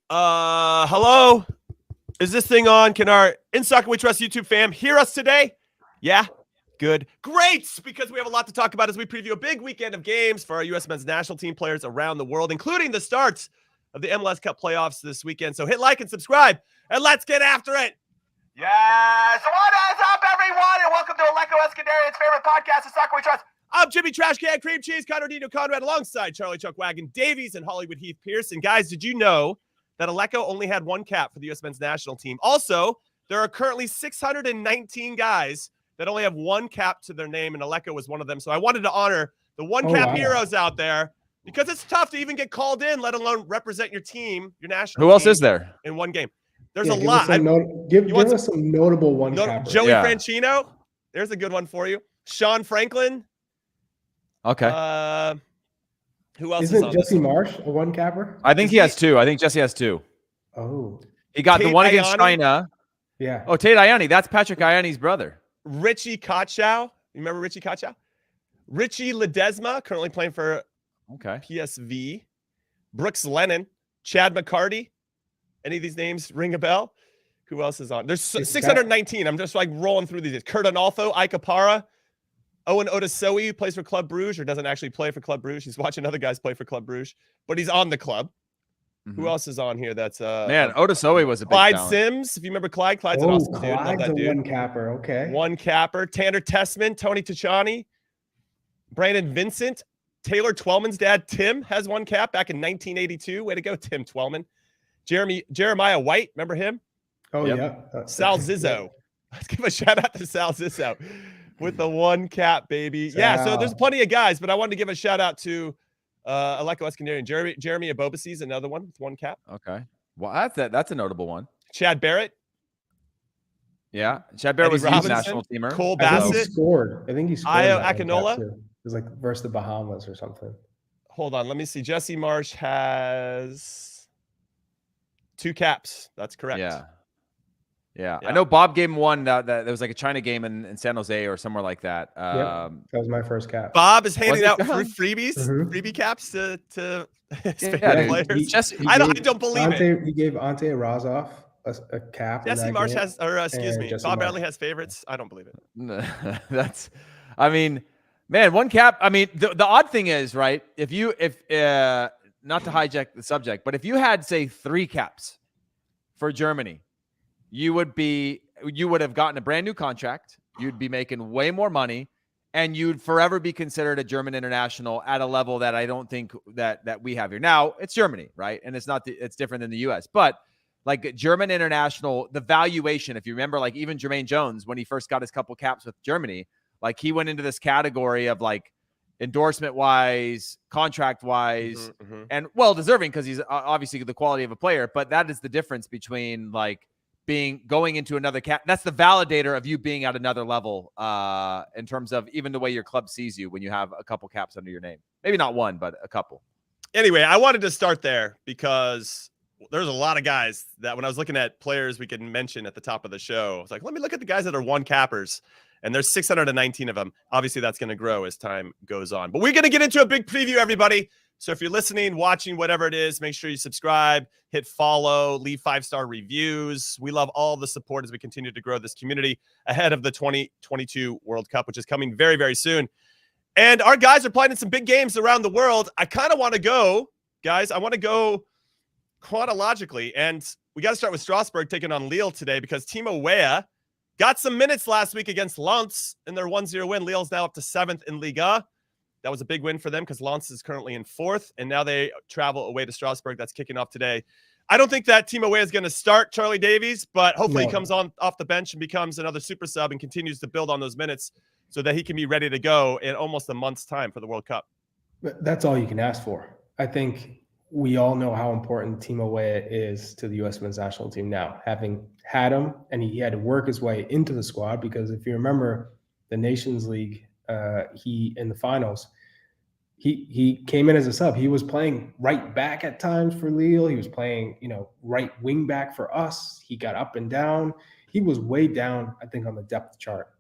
Hello? Is this thing on? Can our In Soccer We Trust YouTube fam hear us today? Yeah? Good. Great! Because we have a lot to talk about as we preview a big weekend of games for our U.S. men's national team players around the world, including the starts of the MLS Cup playoffs this weekend. So hit like and subscribe, and let's get after it. Yes! What is up, everyone? And welcome to Aleko Eskandarian's favorite podcast, The Soccer We Trust. I'm Jimmy Trashcan Cream Cheese, Conradino Conrad, alongside Charlie Chuck Wagon, Davies, and Hollywood Heath Pearce. And guys, did you know that Aleko only had one cap for the U.S. men's national team? Also, there are currently 619 guys that only have one cap to their name, and Aleko was one of them. So I wanted to honor the one-cap heroes out there because it's tough to even get called in, let alone represent your team, your national team. Who else is there? In one game. There's a lot. Give us some notable one-cappers. Joey Franchino. There's a good one for you. Sean Franklin. Okay. Who else Isn't is on Jesse Marsh a one-capper? I think he has two. I think Jesse has two. Oh. He got Tate the one against Ayani? China. Yeah. Oh, Tate Ayani. That's Patrick Ayani's brother. Richie Kachow. You remember Richie Kachow? Richie Ledesma, currently playing for PSV. Brooks Lennon. Chad McCarty. Any of these names ring a bell? Who else is on? There's 619. I'm just like rolling through these. Kurt Onalfo, Ike Apara, Owen Otasoe, who plays for Club Brugge or doesn't actually play for Club Brugge. He's watching other guys play for Club Brugge, but he's on the club. Mm-hmm. Who else is on here? That's man, Otasoe was a big Clyde talent. Sims. If you remember Clyde's an awesome dude. Love that dude. One capper. Okay. One capper. Tanner Tessman, Tony Tachani, Brandon Vincent, Taylor Twellman's dad Tim has one cap back in 1982. Way to go, Tim Twellman. Jeremiah White, remember him? Oh, yeah. Sal Zizzo. Let's give a shout out to Sal Zizzo with the one cap, baby. Sal. Yeah, so there's plenty of guys, but I wanted to give a shout out to Aleko Eskandarian. Jeremy Abobasi is another one with one cap. Okay. Well, that's a notable one. Chad Barrett. Yeah. Chad Barrett was a national teamer. Cole Bassett. I think he scored. Ayo Akinola. It was like versus the Bahamas or something. Hold on. Let me see. Jesse Marsh has 2 caps. That's correct. Yeah. I know Bob gave him one that there was like a China game in San Jose or somewhere like that. That was my first cap. Bob is handing out freebies, freebie caps to his favorite players. I don't believe it. He gave Ante Razov a cap. Jesse Marsh has, or excuse me, Bob Bradley has favorites. I don't believe it. Man, one cap. I mean, the odd thing is, right? If not to hijack the subject, but if you had, say, 3 caps for Germany, you would have gotten a brand new contract. You'd be making way more money, and you'd forever be considered a German international at a level that I don't think that we have here. Now, it's Germany, right? And it's different than the US. But like German international, the valuation, if you remember, like even Jermaine Jones, when he first got his couple caps with Germany, like he went into this category of like endorsement wise, contract wise, and well deserving because he's obviously the quality of a player. But that is the difference between like going into another cap. That's the validator of you being at another level in terms of even the way your club sees you when you have a couple caps under your name. Maybe not one, but a couple. Anyway, I wanted to start there because there's a lot of guys that when I was looking at players we could mention at the top of the show, I was like, let me look at the guys that are one cappers. And there's 619 of them. Obviously, that's going to grow as time goes on. But we're going to get into a big preview, everybody. So if you're listening, watching, whatever it is, make sure you subscribe, hit follow, leave 5-star reviews. We love all the support as we continue to grow this community ahead of the 2022 World Cup, which is coming very, very soon. And our guys are playing in some big games around the world. I kind of want to go, guys, I want to go chronologically. And we got to start with Strasbourg taking on Lille today because Timo Weah got some minutes last week against Lens in their 1-0 win. Lille's now up to 7th in Liga. That was a big win for them because Lens is currently in 4th, and now they travel away to Strasbourg. That's kicking off today. I don't think that Timo Weah is going to start Charlie Davies, but hopefully he comes off the bench and becomes another super sub and continues to build on those minutes so that he can be ready to go in almost a month's time for the World Cup. That's all you can ask for. I think we all know how important Timo Weah is to the U.S. men's national team now, having had him, and he had to work his way into the squad because if you remember the Nations League, he in the finals, he came in as a sub. He was playing right back at times for Lille. He was playing, right wing back for us. He got up and down. He was way down, I think, on the depth chart.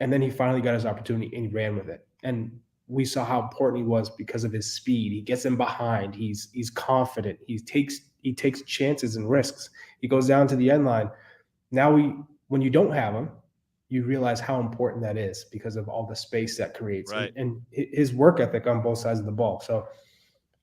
And then he finally got his opportunity and he ran with it. And we saw how important he was because of his speed. He gets in behind. He's confident. He takes he takes chances and risks. He goes down to the end line. Now when you don't have him, you realize how important that is because of all the space that creates and his work ethic on both sides of the ball. So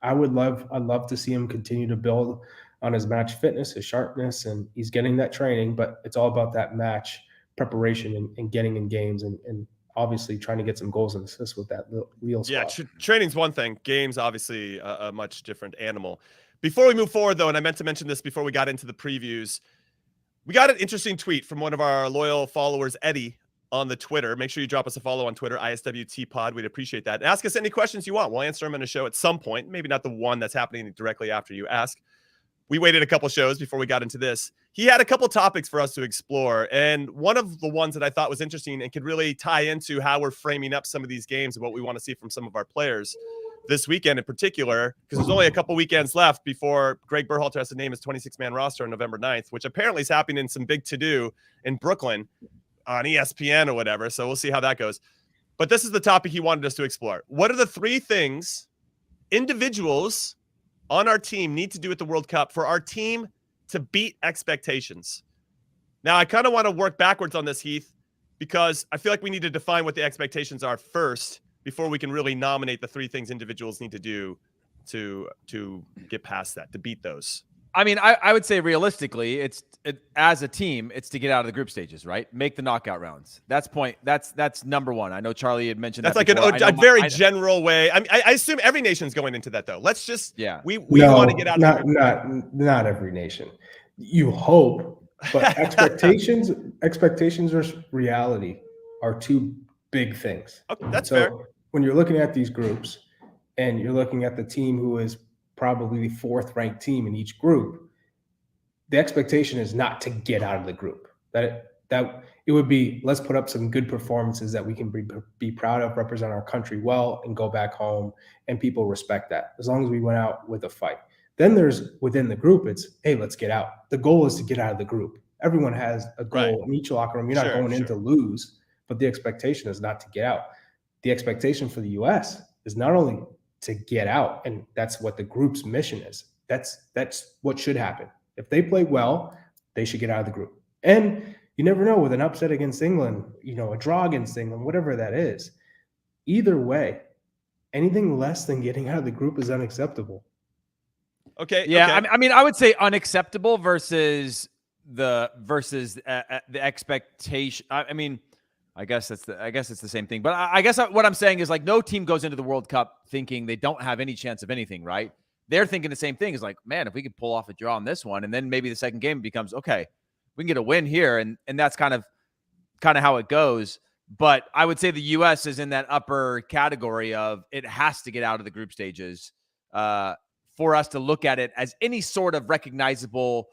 I'd love to see him continue to build on his match fitness, his sharpness, and he's getting that training, but it's all about that match preparation and getting in games and obviously trying to get some goals and assists with that Lille squad. Yeah, training's one thing. Games, obviously, a much different animal. Before we move forward, though, and I meant to mention this before we got into the previews, we got an interesting tweet from one of our loyal followers, Eddie, on the Twitter. Make sure you drop us a follow on Twitter, ISWT Pod. We'd appreciate that. And ask us any questions you want. We'll answer them in a show at some point. Maybe not the one that's happening directly after you ask. We waited a couple shows before we got into this. He had a couple topics for us to explore. And one of the ones that I thought was interesting and could really tie into how we're framing up some of these games and what we want to see from some of our players this weekend in particular, because there's only a couple weekends left before Greg Berhalter has to name his 26-man roster on November 9th, which apparently is happening in some big to-do in Brooklyn on ESPN or whatever. So we'll see how that goes. But this is the topic he wanted us to explore. What are the 3 things individuals on our team need to do at the World Cup for our team to beat expectations? Now, I kind of want to work backwards on this, Heath, because I feel like we need to define what the expectations are first before we can really nominate the 3 things individuals need to do to get past that, to beat those. I mean, I would say realistically, as a team, it's to get out of the group stages, right? Make the knockout rounds. That's number one. I know Charlie had mentioned that's that like a very general way. I assume every nation's going into that, though. Let's just we want to get out of the not every nation. You hope, but expectations versus reality are 2 big things. Okay, that's fair. When you're looking at these groups and you're looking at the team who is probably the 4th ranked team in each group, the expectation is not to get out of the group. That it would be, let's put up some good performances that we can be proud of, represent our country well, and go back home, and people respect that as long as we went out with a fight. Then there's within the group, it's, hey, let's get out. The goal is to get out of the group. Everyone has a goal in each locker room. You're not going in to lose, but the expectation is not to get out. The expectation for the U.S. is not only to get out, and that's what the group's mission is. That's what should happen. If they play well, they should get out of the group. And you never know, with an upset against England, a draw against England, whatever that is. Either way, anything less than getting out of the group is unacceptable. Okay. Yeah, okay. I mean, I would say unacceptable versus the expectation. I mean, I guess it's the same thing. But I guess what I'm saying is, like, no team goes into the World Cup thinking they don't have any chance of anything, right? They're thinking the same thing. Is like, man, if we could pull off a draw on this one, and then maybe the second game becomes, okay, we can get a win here, and that's kind of how it goes. But I would say the U.S. is in that upper category of it has to get out of the group stages for us to look at it as any sort of recognizable,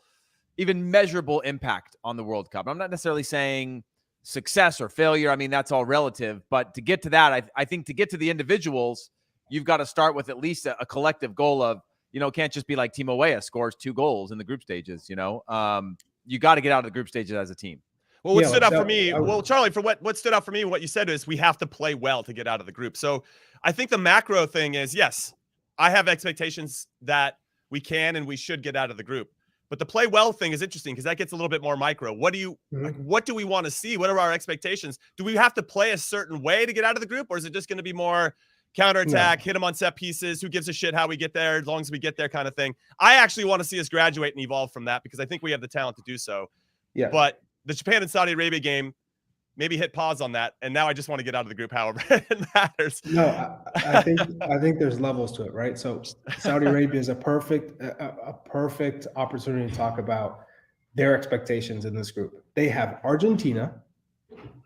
even measurable impact on the World Cup. I'm not necessarily saying success or failure. I mean, that's all relative. But to get to that, I think to get to the individuals, you've got to start with at least a collective goal of, it can't just be like Timo Weah scores 2 goals in the group stages. You got to get out of the group stages as a team. Well, what stood out for me, Charlie, for what stood out for me, what you said is we have to play well to get out of the group. So I think the macro thing is, yes, I have expectations that we can and we should get out of the group. But the play well thing is interesting because that gets a little bit more micro. What do we want to see? What are our expectations? Do we have to play a certain way to get out of the group? Or is it just going to be more counterattack, hit them on set pieces? Who gives a shit how we get there as long as we get there kind of thing? I actually want to see us graduate and evolve from that because I think we have the talent to do so. Yeah. But the Japan and Saudi Arabia game, maybe hit pause on that. And now I just want to get out of the group, however it matters. No, I think there's levels to it, right? So Saudi Arabia is a perfect opportunity to talk about their expectations in this group. They have Argentina.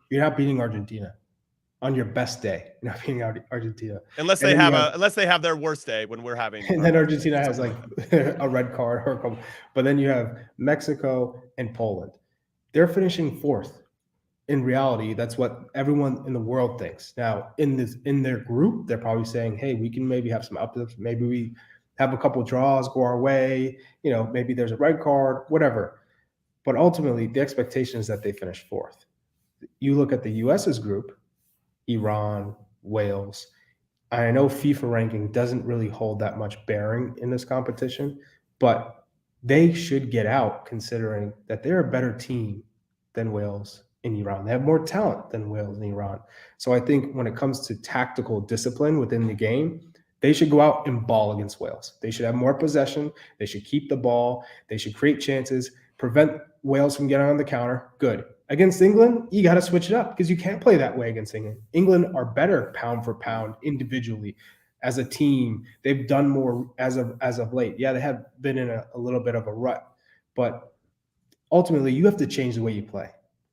You're not beating Argentina on your best day. You're not beating Argentina. Unless they have their worst day when we're having. And then Argentina has like a red card or a couple. But then you have Mexico and Poland. They're finishing 4th. In reality, that's what everyone in the world thinks. Now, in their group, they're probably saying, hey, we can maybe have some uplifts. Maybe we have a couple draws go our way. Maybe there's a red card, whatever. But ultimately, the expectation is that they finish 4th. You look at the U.S.'s group, Iran, Wales. I know FIFA ranking doesn't really hold that much bearing in this competition, but they should get out, considering that they're a better team than Wales and Iran. They have more talent than Wales and Iran. So I think when it comes to tactical discipline within the game, they should go out and ball against Wales. They should have more possession. They should keep the ball. They should create chances, prevent Wales from getting on the counter. Good. Against England, you got to switch it up because you can't play that way against England. England are better pound for pound individually. As a team, they've done more as of late. Yeah, they have been in a little bit of a rut, but ultimately you have to change the way you play.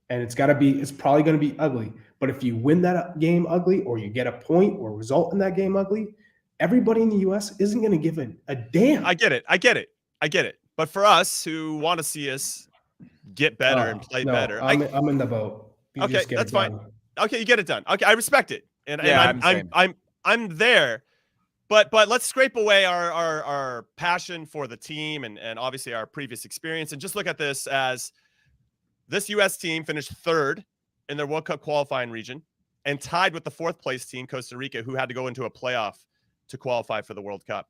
And it's probably going to be ugly. But if you win that game ugly, or you get a point or result in that game ugly, everybody in the US isn't going to give a damn. I get it. But for us who want to see us get better and play better, I'm in the vote. You okay, that's fine. Okay, you get it done. Okay, I respect it, and I'm there. But let's scrape away our passion for the team and obviously our previous experience, and just look at this as this U.S. team finished third in their World Cup qualifying region and tied with the fourth place team, Costa Rica, who had to go into a playoff to qualify for the World Cup.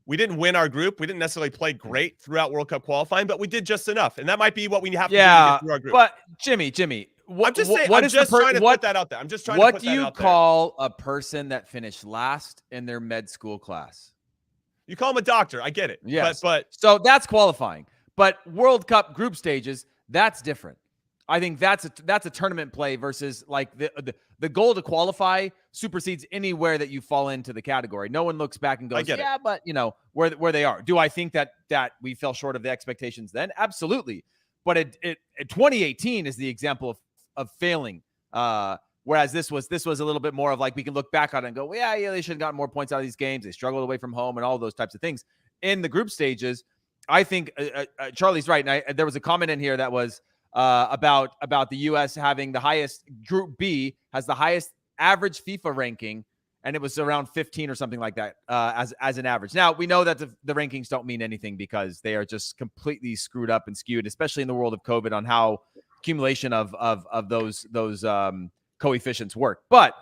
We didn't win our group. We didn't necessarily play great throughout World Cup qualifying, but we did just enough. And that might be what we have to do to get through our group. But Jimmy, I'm just trying to put that out there. I'm just trying to put that out there. What do you call a person that finished last in their med school class? You call him a doctor. I get it. Yes. But so that's qualifying. But World Cup group stages, that's different. I think that's a tournament play versus like the goal to qualify supersedes anywhere that you fall into the category. No one looks back and goes, yeah, but you know where they are. Do I think that we fell short of the expectations then? Absolutely. But 2018 is the example of failing. Whereas this was a little bit more of like, we can look back on it and go, well, yeah, they should have gotten more points out of these games. They struggled away from home and all those types of things. In the group stages, I think Charlie's right. And there was a comment in here that was about the U.S. having the highest, Group B has the highest average FIFA ranking, and it was around 15 or something like that as an average. Now, we know that the rankings don't mean anything because they are just completely screwed up and skewed, especially in the world of COVID, on how accumulation of those coefficients work. But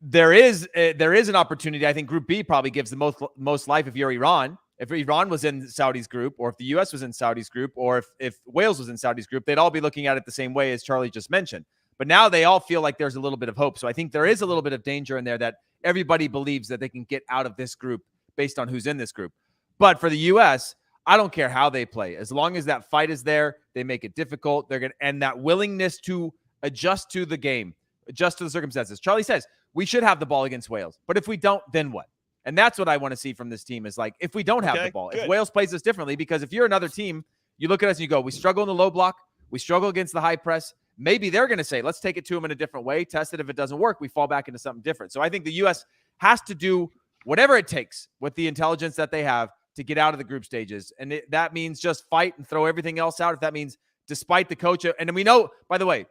there is an opportunity. I think Group B probably gives the most life if you're Iran. If Iran was in Saudi's group, or if the U.S. was in Saudi's group, or if Wales was in Saudi's group, they'd all be looking at it the same way as Charlie just mentioned. But now they all feel like there's a little bit of hope. So I think there is a little bit of danger in there that everybody believes that they can get out of this group based on who's in this group. But for the U.S., I don't care how they play. As long as that fight is there, they make it difficult. And that willingness to adjust to the game, adjust to the circumstances. Charlie says we should have the ball against Wales. But if we don't, then what? And that's what I want to see from this team is like, if we don't have the ball, if Wales plays us differently, because if you're another team, you look at us and you go, we struggle in the low block. We struggle against the high press. Maybe they're going to say, let's take it to them in a different way. Test it. If it doesn't work, we fall back into something different. So I think the U.S. has to do whatever it takes with the intelligence that they have to get out of the group stages. And that means just fight and throw everything else out. If that means despite the coach. And then we know, by the way,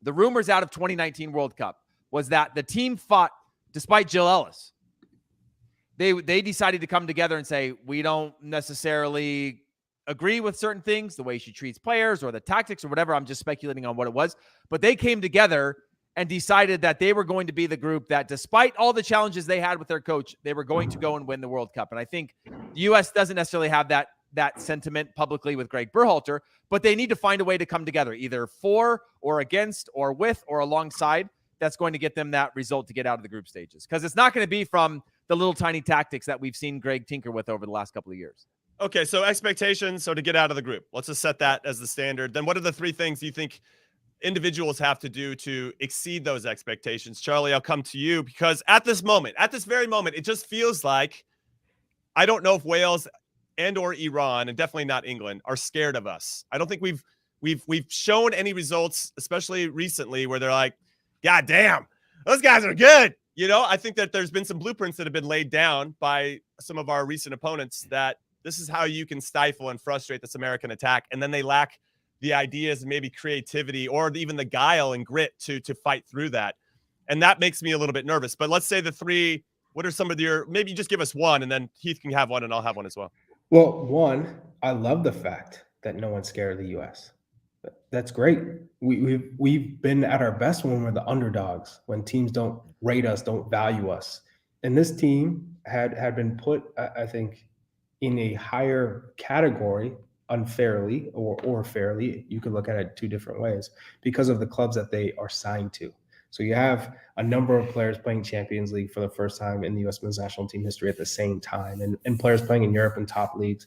the rumors out of 2019 World Cup was that the team fought despite Jill Ellis. They decided to come together and say, we don't necessarily agree with certain things, the way she treats players or the tactics or whatever. I'm just speculating on what it was. But they came together and decided that they were going to be the group that, despite all the challenges they had with their coach, they were going to go and win the World Cup. And I think the U.S. doesn't necessarily have that sentiment publicly with Greg Berhalter, but they need to find a way to come together, either for or against or with or alongside. That's going to get them that result to get out of the group stages. Because it's not going to be from the little tiny tactics that we've seen Greg tinker with over the last couple of years. Okay, so expectations. So to get out of the group, let's just set that as the standard. Then what are the three things you think individuals have to do to exceed those expectations? Charlie, I'll come to you, because at this very moment, it just feels like, I don't know if Wales and or Iran, and definitely not England, are scared of us. I don't think we've shown any results, especially recently, where they're like, God damn, those guys are good. You know, I think that there's been some blueprints that have been laid down by some of our recent opponents that this is how you can stifle and frustrate this American attack. And then they lack the ideas and maybe creativity or even the guile and grit to fight through that. And that makes me a little bit nervous. But let's say the three, what are some of your, maybe just give us one, and then Heath can have one and I'll have one as well. Well, one, I love the fact that no one's scared of the U.S. That's great. We've been at our best when we're the underdogs, when teams don't rate us, don't value us. And this team had been put, I think, in a higher category unfairly or fairly. You could look at it two different ways because of the clubs that they are signed to. So you have a number of players playing Champions League for the first time in the U.S. men's national team history at the same time, and players playing in Europe and top leagues.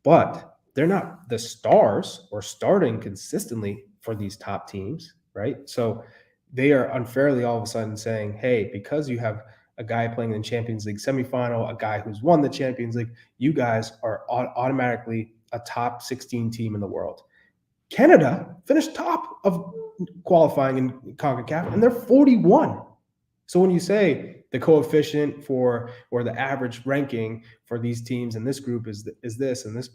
But they're not the stars or starting consistently for these top teams, right? So they are unfairly all of a sudden saying, hey, because you have a guy playing in the Champions League semifinal, a guy who's won the Champions League, you guys are automatically a top 16 team in the world. Canada finished top of qualifying in CONCACAF, and they're 41. So when you say the coefficient for or the average ranking for these teams in this group is this and this,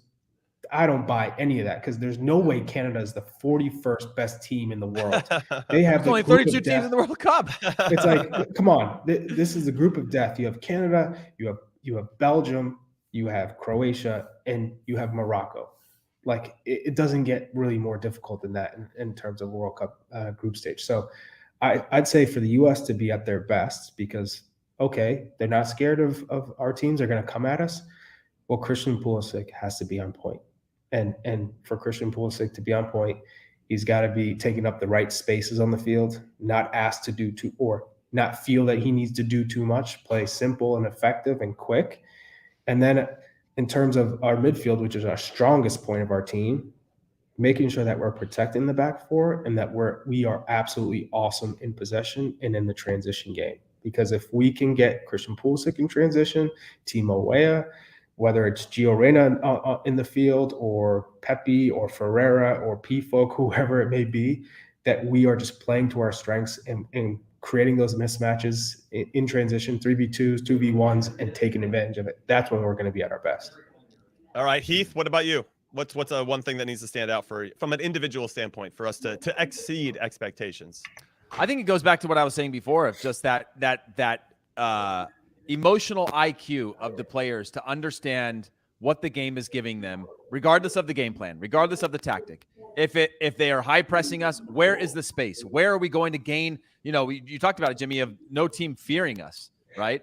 I don't buy any of that because there's no way Canada is the 41st best team in the world. They have There's only 32 teams in the World Cup. It's like, come on, this is the group of death. You have Canada, you have Belgium, you have Croatia, and you have Morocco. Like it doesn't get really more difficult than that in terms of World Cup group stage. So I'd say for the U.S. to be at their best because, okay, they're not scared of our teams. They're going to come at us. Well, Christian Pulisic has to be on point. And for Christian Pulisic to be on point, he's got to be taking up the right spaces on the field, not asked to do too, or not feel that he needs to do too much, play simple and effective and quick. And then in terms of our midfield, which is our strongest point of our team, making sure that we're protecting the back four and that we are absolutely awesome in possession and in the transition game. Because if we can get Christian Pulisic in transition, Timo Weah, whether it's Gio Reyna in the field or Pepe or Ferreira or P-Folk, whoever it may be, that we are just playing to our strengths and creating those mismatches in transition, 3v2s, 2v1s, and taking advantage of it. That's when we're going to be at our best. All right, Heath, what about you? What's one thing that needs to stand out from an individual standpoint for us to exceed expectations? I think it goes back to what I was saying before of just that emotional IQ of the players to understand what the game is giving them, regardless of the game plan, regardless of the tactic. If they are high pressing us, where is the space? Where are we going to gain? You know, you talked about it, Jimmy, of no team fearing us, right?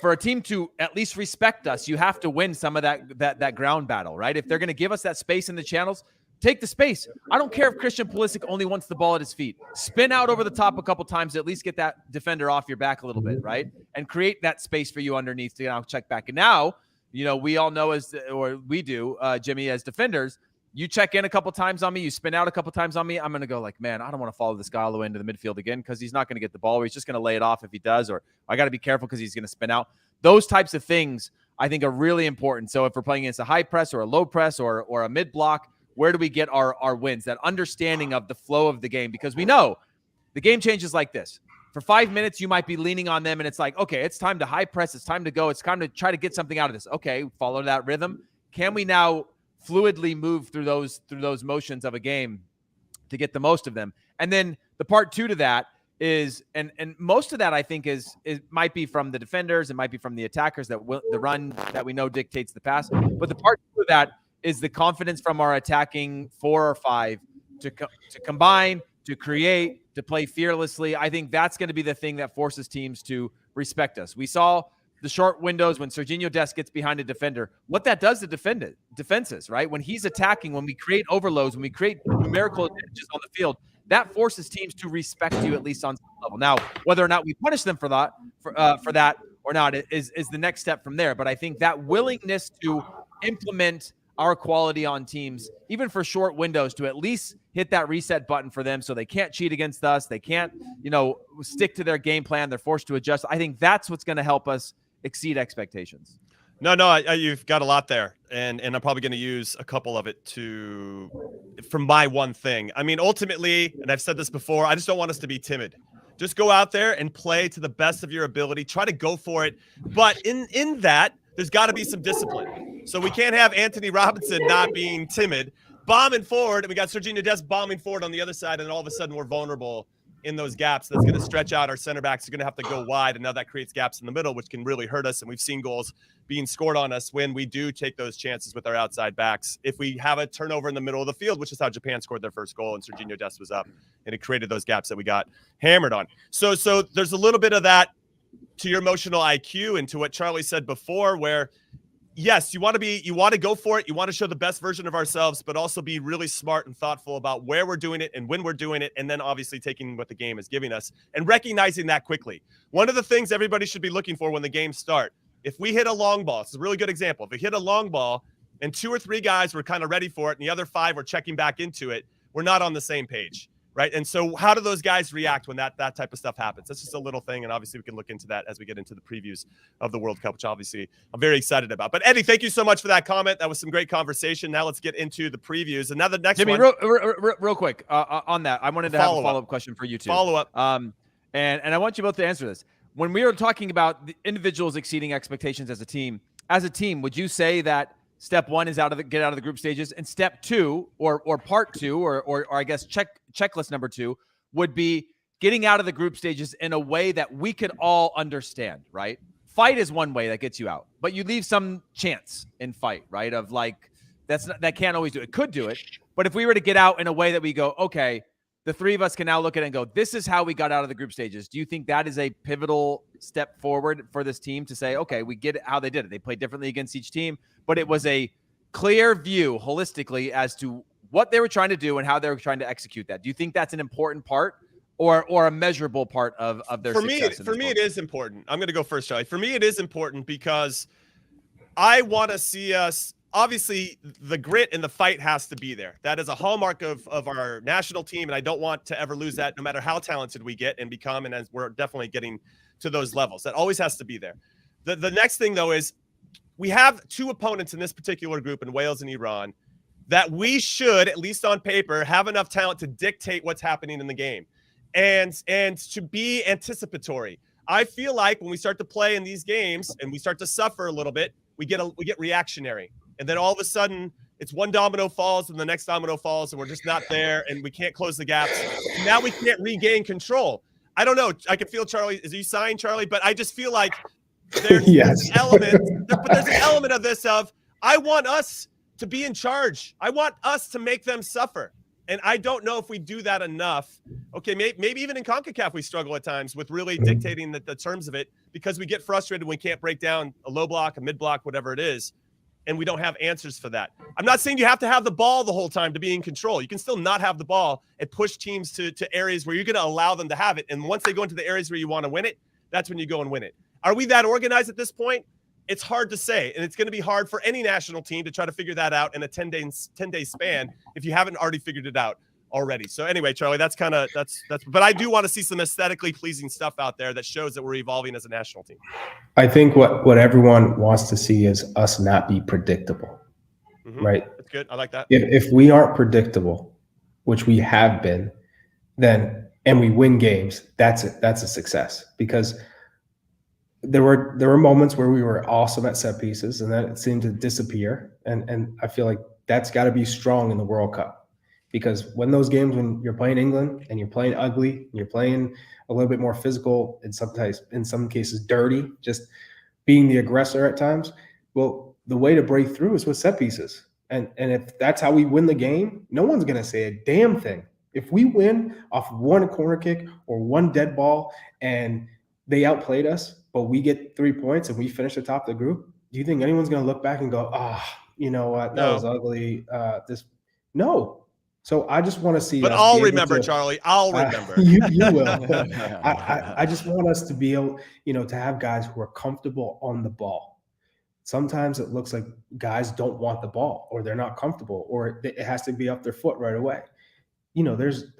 For a team to at least respect us, you have to win some of that ground battle, right? If they're going to give us that space in the channels, take the space. I don't care if Christian Pulisic only wants the ball at his feet. Spin out over the top a couple times, at least get that defender off your back a little bit, right? And create that space for you underneath to check back. And now, you know, we all know we do, Jimmy, as defenders, you check in a couple times on me, you spin out a couple times on me, I'm going to go like, man, I don't want to follow this guy all the way into the midfield again because he's not going to get the ball, or he's just going to lay it off if he does, or I got to be careful because he's going to spin out. Those types of things I think are really important. So if we're playing against a high press or a low press or a mid block, where do we get our wins? That understanding of the flow of the game, because we know the game changes like this. For 5 minutes, you might be leaning on them, and it's like, okay, it's time to high press. It's time to go. It's time to try to get something out of this. Okay, follow that rhythm. Can we now fluidly move through those motions of a game to get the most of them? And then the part two to that is, and most of that I think is might be from the defenders, it might be from the attackers the run that we know dictates the pass. But the part two of that is the confidence from our attacking 4 or 5 to combine, to create, to play fearlessly. I think that's going to be the thing that forces teams to respect us. We saw the short windows when Sergiño Dest gets behind a defender, what that does to defenses, right? When he's attacking, when we create overloads, when we create numerical advantages on the field, that forces teams to respect you at least on some level. Now, whether or not we punish them for that or not is the next step from there. But I think that willingness to implement our quality on teams, even for short windows, to at least hit that reset button for them so they can't cheat against us. They can't, stick to their game plan. They're forced to adjust. I think that's what's going to help us exceed expectations. No, you've got a lot there, and I'm probably going to use a couple of it for my one thing. I mean, ultimately, and I've said this before, I just don't want us to be timid. Just go out there and play to the best of your ability. Try to go for it, but in that, there's got to be some discipline. So we can't have Anthony Robinson not being timid, bombing forward, and we got Sergiño Dest bombing forward on the other side, and all of a sudden we're vulnerable in those gaps. That's going to stretch out. Our center backs are going to have to go wide, and now that creates gaps in the middle, which can really hurt us. And we've seen goals being scored on us when we do take those chances with our outside backs. If we have a turnover in the middle of the field, which is how Japan scored their first goal, and Sergiño Dest was up, and it created those gaps that we got hammered on. So there's a little bit of that to your emotional IQ and to what Charlie said before, where yes, you want to go for it. You want to show the best version of ourselves, but also be really smart and thoughtful about where we're doing it and when we're doing it. And then obviously taking what the game is giving us and recognizing that quickly. One of the things everybody should be looking for when the games start, if we hit a long ball, it's a really good example. If we hit a long ball and 2 or 3 guys were kind of ready for it and the other 5 were checking back into it, we're not on the same page. Right. And so how do those guys react when that type of stuff happens? That's just a little thing. And obviously we can look into that as we get into the previews of the World Cup, which obviously I'm very excited about. But Eddie, thank you so much for that comment. That was some great conversation. Now let's get into the previews. And now the next Jimmy, one. real quick on that. I wanted to have a follow-up question for you too. Follow up. And I want you both to answer this. When we were talking about the individuals exceeding expectations as a team, would you say that step 1 is get out of the group stages, and step 2 or part 2 or I guess checklist number 2 would be getting out of the group stages in a way that we could all understand, right? Fight is one way that gets you out, but you leave some chance in fight, right? Of like, that can't always do it. Could do it. But if we were to get out in a way that we go, okay, the 3 of us can now look at it and go, this is how we got out of the group stages. Do you think that is a pivotal step forward for this team to say, okay, we get how they did it. They played differently against each team, but it was a clear view holistically as to what they were trying to do and how they were trying to execute that. Do you think that's an important part or a measurable part of their success? For me, it is important. I'm going to go first, Charlie. For me, it is important because I want to see us. Obviously, the grit and the fight has to be there. That is a hallmark of our national team, and I don't want to ever lose that no matter how talented we get and become, and as we're definitely getting to those levels. That always has to be there. The next thing, though, is we have 2 opponents in this particular group in Wales and Iran that we should, at least on paper, have enough talent to dictate what's happening in the game and to be anticipatory. I feel like when we start to play in these games and we start to suffer a little bit, we get reactionary. And then all of a sudden, it's one domino falls and the next domino falls, and we're just not there, and we can't close the gaps. Now we can't regain control. I don't know. I can feel Charlie. Is he signed, Charlie? But I just feel like there's Yes. an element. But there's an element of this of I want us to be in charge. I want us to make them suffer. And I don't know if we do that enough. Okay, maybe even in CONCACAF we struggle at times with really dictating the terms of it because we get frustrated when we can't break down a low block, a mid block, whatever it is. And we don't have answers for that. I'm not saying you have to have the ball the whole time to be in control. You can still not have the ball and push teams to areas where you're going to allow them to have it. And once they go into the areas where you want to win it, that's when you go and win it. Are we that organized at this point? It's hard to say. And it's going to be hard for any national team to try to figure that out in a 10-day span if you haven't already figured it out already. So anyway, Charlie, that's but I do want to see some aesthetically pleasing stuff out there that shows that we're evolving as a national team. I think what everyone wants to see is us not be predictable, right? That's good. I like that. If we aren't predictable, which we have been, and we win games, that's a success. Because there were moments where we were awesome at set pieces, and then it seemed to disappear. And I feel like that's got to be strong in the World Cup. Because when you're playing England and you're playing ugly, and you're playing a little bit more physical and sometimes in some cases dirty, just being the aggressor at times, well, the way to break through is with set pieces. And if that's how we win the game, no one's going to say a damn thing. If we win off one corner kick or one dead ball and they outplayed us, but we get 3 points and we finish atop the group, do you think anyone's going to look back and go, you know what, that was ugly? No. So I just want to see. But I'll remember, Charlie. I'll remember. You will. I just want us to be able, to have guys who are comfortable on the ball. Sometimes it looks like guys don't want the ball, or they're not comfortable, or it has to be up their foot right away. There's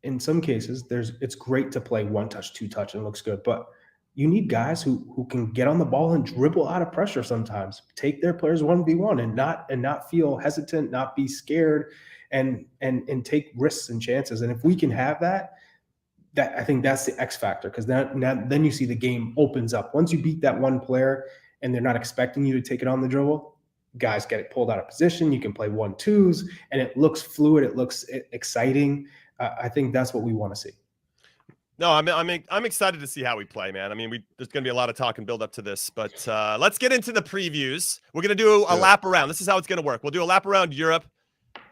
in some cases it's great to play 1-touch, 2-touch, and it looks good, but you need guys who can get on the ball and dribble out of pressure sometimes, take their players 1v1 and not feel hesitant, not be scared, and take risks and chances. And if we can have that I think that's the X factor, because then you see the game opens up. Once you beat that one player and they're not expecting you to take it on the dribble, guys get it pulled out of position. You can play 1-2s and it looks fluid. It looks exciting. I think that's what we want to see. No, I'm excited to see how we play, man. I mean, there's going to be a lot of talk and build up to this, but let's get into the previews. We're going to do a lap around. This is how it's going to work. We'll do a lap around Europe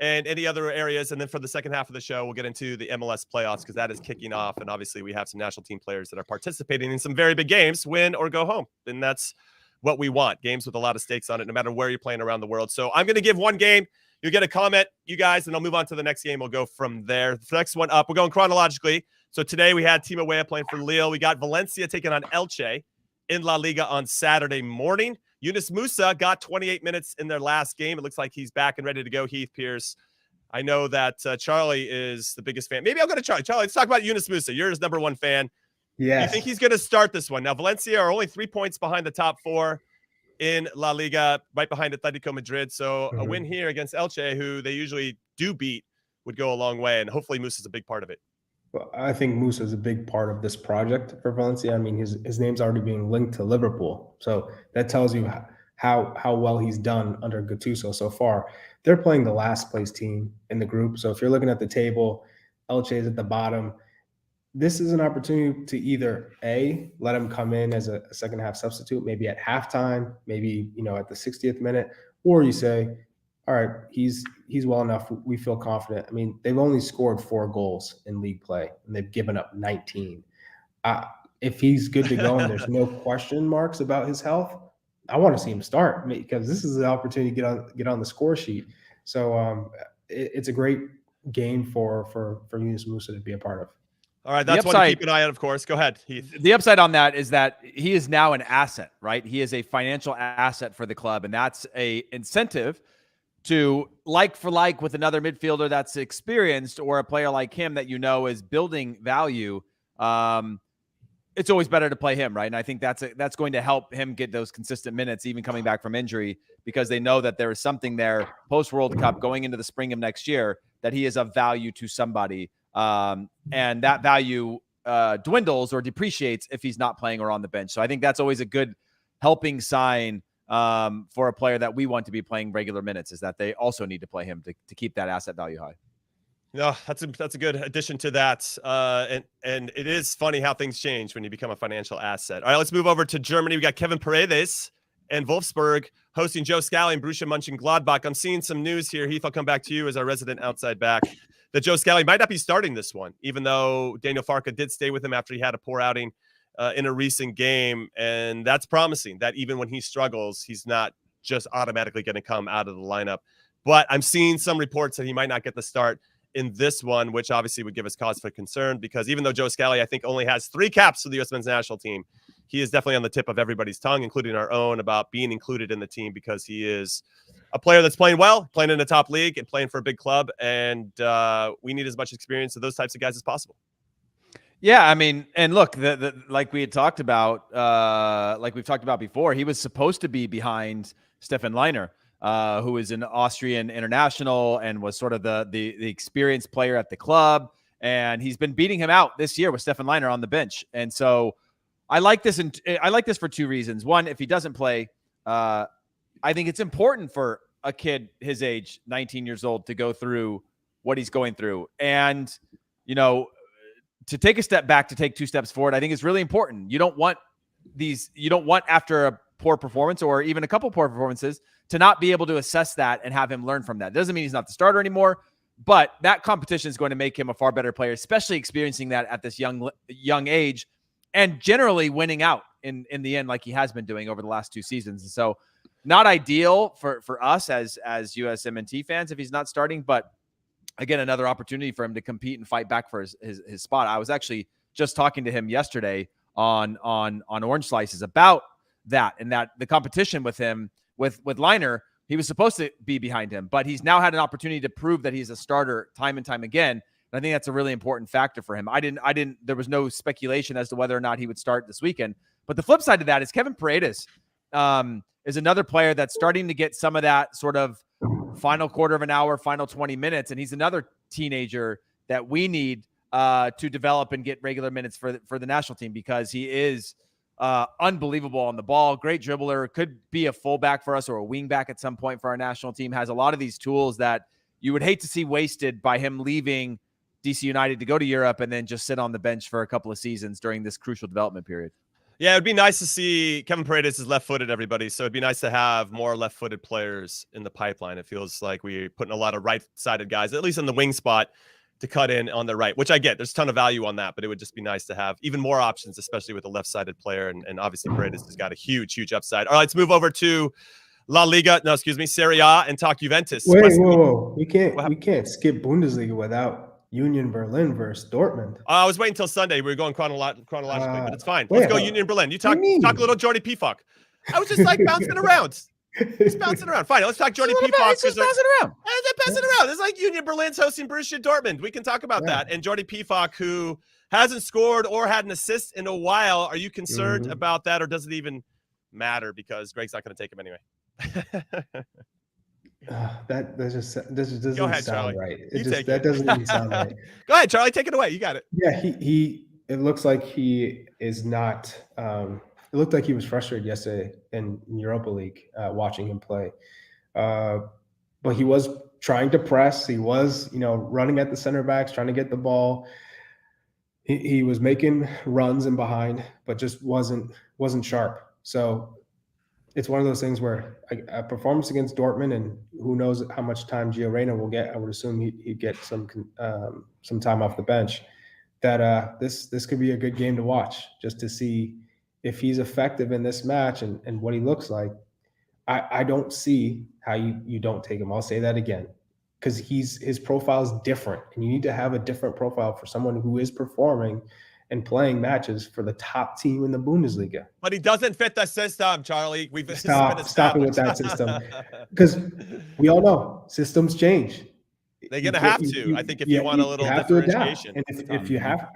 and any other areas, and then for the second half of the show, we'll get into the MLS playoffs because that is kicking off, and obviously we have some national team players that are participating in some very big games, win or go home, and that's what we want. Games with a lot of stakes on it, no matter where you're playing around the world. So I'm going to give one game. You'll get a comment, you guys, and I'll move on to the next game. We'll go from there. The next one up, we're going chronologically. So today we had Timo Weah playing for Lille. We got Valencia taking on Elche in La Liga on Saturday morning. Yunus Musa got 28 minutes in their last game. It looks like he's back and ready to go. Heath Pearce. I know that Charlie is the biggest fan. Maybe I'll go to Charlie. Charlie, let's talk about Yunus Musa. You're his number one fan. Yeah. You think he's going to start this one? Now, Valencia are only 3 points behind the top four in La Liga, right behind Atletico Madrid. So a win here against Elche, who they usually do beat, would go a long way. And hopefully Musa is a big part of it. Well, I think Musa is a big part of this project for Valencia. I mean, his name's already being linked to Liverpool. So that tells you how well he's done under Gattuso so far. They're playing the last place team in the group. So if you're looking at the table, Elche is at the bottom. This is an opportunity to either A, let him come in as a second half substitute, maybe at halftime, maybe, at the 60th minute, or you say, all right, he's well enough. We feel confident. I mean, they've only scored 4 goals in league play and they've given up 19. If he's good to go and there's no question marks about his health, I want to see him start, because this is the opportunity to get on the score sheet. So it's a great game for Yunus Musa to be a part of. All right, that's one to keep an eye on, of course. Go ahead, Heath. The upside on that is that he is now an asset, right? He is a financial asset for the club, and that's a incentive to, like for like with another midfielder that's experienced or a player like him that is building value. It's always better to play him, right? And I think that's going to help him get those consistent minutes, even coming back from injury, because they know that there is something there post-World Cup going into the spring of next year that he is of value to somebody. And that value dwindles or depreciates if he's not playing or on the bench. So I think that's always a good helping sign for a player that we want to be playing regular minutes, is that they also need to play him to keep that asset value high. No, that's a good addition to that. And it is funny how things change when you become a financial asset. All right, let's move over to Germany. We got Kevin Paredes and Wolfsburg hosting Joe Scally and Borussia Mönchengladbach. I'm seeing some news here. Heath, I'll come back to you as our resident outside back, that Joe Scally might not be starting this one, even though Daniel Farke did stay with him after he had a poor outing in a recent game. And that's promising that even when he struggles, he's not just automatically going to come out of the lineup. But I'm seeing some reports that he might not get the start in this one, which obviously would give us cause for concern, because even though Joe Scally, I think, only has 3 caps for the U.S. men's national team, he is definitely on the tip of everybody's tongue, including our own, about being included in the team, because he is a player that's playing well, playing in a top league and playing for a big club. And we need as much experience of those types of guys as possible. Yeah, I mean, and look, like we had talked about, like we've talked about before, he was supposed to be behind Stefan Leiner, who is an Austrian international and was sort of the experienced player at the club. And he's been beating him out this year with Stefan Leiner on the bench. And so I like this. And I like this for 2 reasons. One, if he doesn't play, I think it's important for a kid his age, 19 years old, to go through what he's going through. And, to take a step back, to take 2 steps forward, I think is really important. You don't want after a poor performance or even a couple poor performances to not be able to assess that and have him learn from that. Doesn't mean he's not the starter anymore, but that competition is going to make him a far better player, especially experiencing that at this young age and generally winning out in the end, like he has been doing over the last 2 seasons. And so not ideal for us as USMNT fans if he's not starting, but again, another opportunity for him to compete and fight back for his spot. I was actually just talking to him yesterday on Orange Slices about that, and that the competition with him, with Leiner, he was supposed to be behind him, but he's now had an opportunity to prove that he's a starter time and time again. And I think that's a really important factor for him. There was no speculation as to whether or not he would start this weekend. But the flip side of that is Kevin Paredes is another player that's starting to get some of that sort of final quarter of an hour, final 20 minutes. And he's another teenager that we need to develop and get regular minutes for the national team, because he is unbelievable on the ball. Great dribbler, could be a fullback for us or a wing back at some point for our national team. Has a lot of these tools that you would hate to see wasted by him leaving DC United to go to Europe and then just sit on the bench for a couple of seasons during this crucial development period. Yeah, it'd be nice to see. Kevin Paredes is left-footed, everybody. So it'd be nice to have more left-footed players in the pipeline. It feels like we're putting a lot of right-sided guys, at least in the wing spot, to cut in on the right, which I get. There's a ton of value on that, but it would just be nice to have even more options, especially with a left-sided player. And obviously Paredes has got a huge upside. All right, let's move over to Serie A, and talk Juventus. Whoa. We can't skip Bundesliga without Union Berlin versus Dortmund. I was waiting until Sunday. We were going chronologically, but it's fine. Let's go Union Berlin. You talk a little Jordy Pifok. I was just like bouncing around. Just bouncing around. Fine, let's talk Jordy Pifok. Just bouncing around. Passing around. It's like Union Berlin's hosting Borussia Dortmund. We can talk about that. And Jordy Pifok, who hasn't scored or had an assist in a while. Are you concerned about that, or does it even matter because Greg's not going to take him anyway? That doesn't Go ahead, sound Charlie. right. That doesn't even sound right. Go ahead, Charlie. Take it away. You got it. Yeah, it looks like he is not. It looked like he was frustrated yesterday in Europa League watching him play. But he was trying to press. He was, running at the center backs, trying to get the ball. He was making runs in behind, but just wasn't sharp. So it's one of those things where a performance against Dortmund, and who knows how much time Gio Reyna will get. I would assume he'd get some time off the bench. That this could be a good game to watch, just to see if he's effective in this match and what he looks like. I don't see how you don't take him. I'll say that again, because his profile is different, and you need to have a different profile for someone who is performing and playing matches for the top team in the Bundesliga. But he doesn't fit the system, Charlie. Stop it with that system, because we all know systems change. They're going to have to. I think if you want a little differentiation. And if you have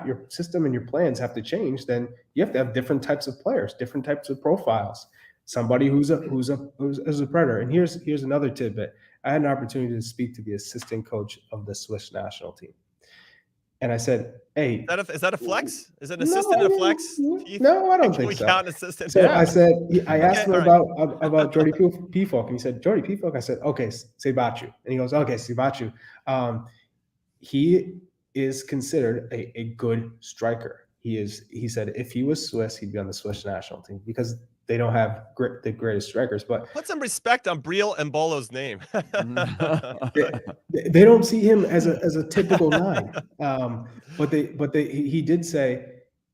your system and your plans have to change, then you have to have different types of players, different types of profiles. Somebody who's a predator. And here's another tidbit. I had an opportunity to speak to the assistant coach of the Swiss national team. And I said, "Hey, is that a flex? Is an assistant a flex? No, I don't think so. Count assistant? So I said, I asked him about Jordy Pifok, and he said, Jordy Pifok. I said, okay, Sebachu. And he goes, okay, Sebachu. He is considered a good striker. He said if he was Swiss, he'd be on the Swiss national team because they don't have the greatest strikers. But put some respect on Briel Mbolo's name. they don't see him as a typical 9. But he did say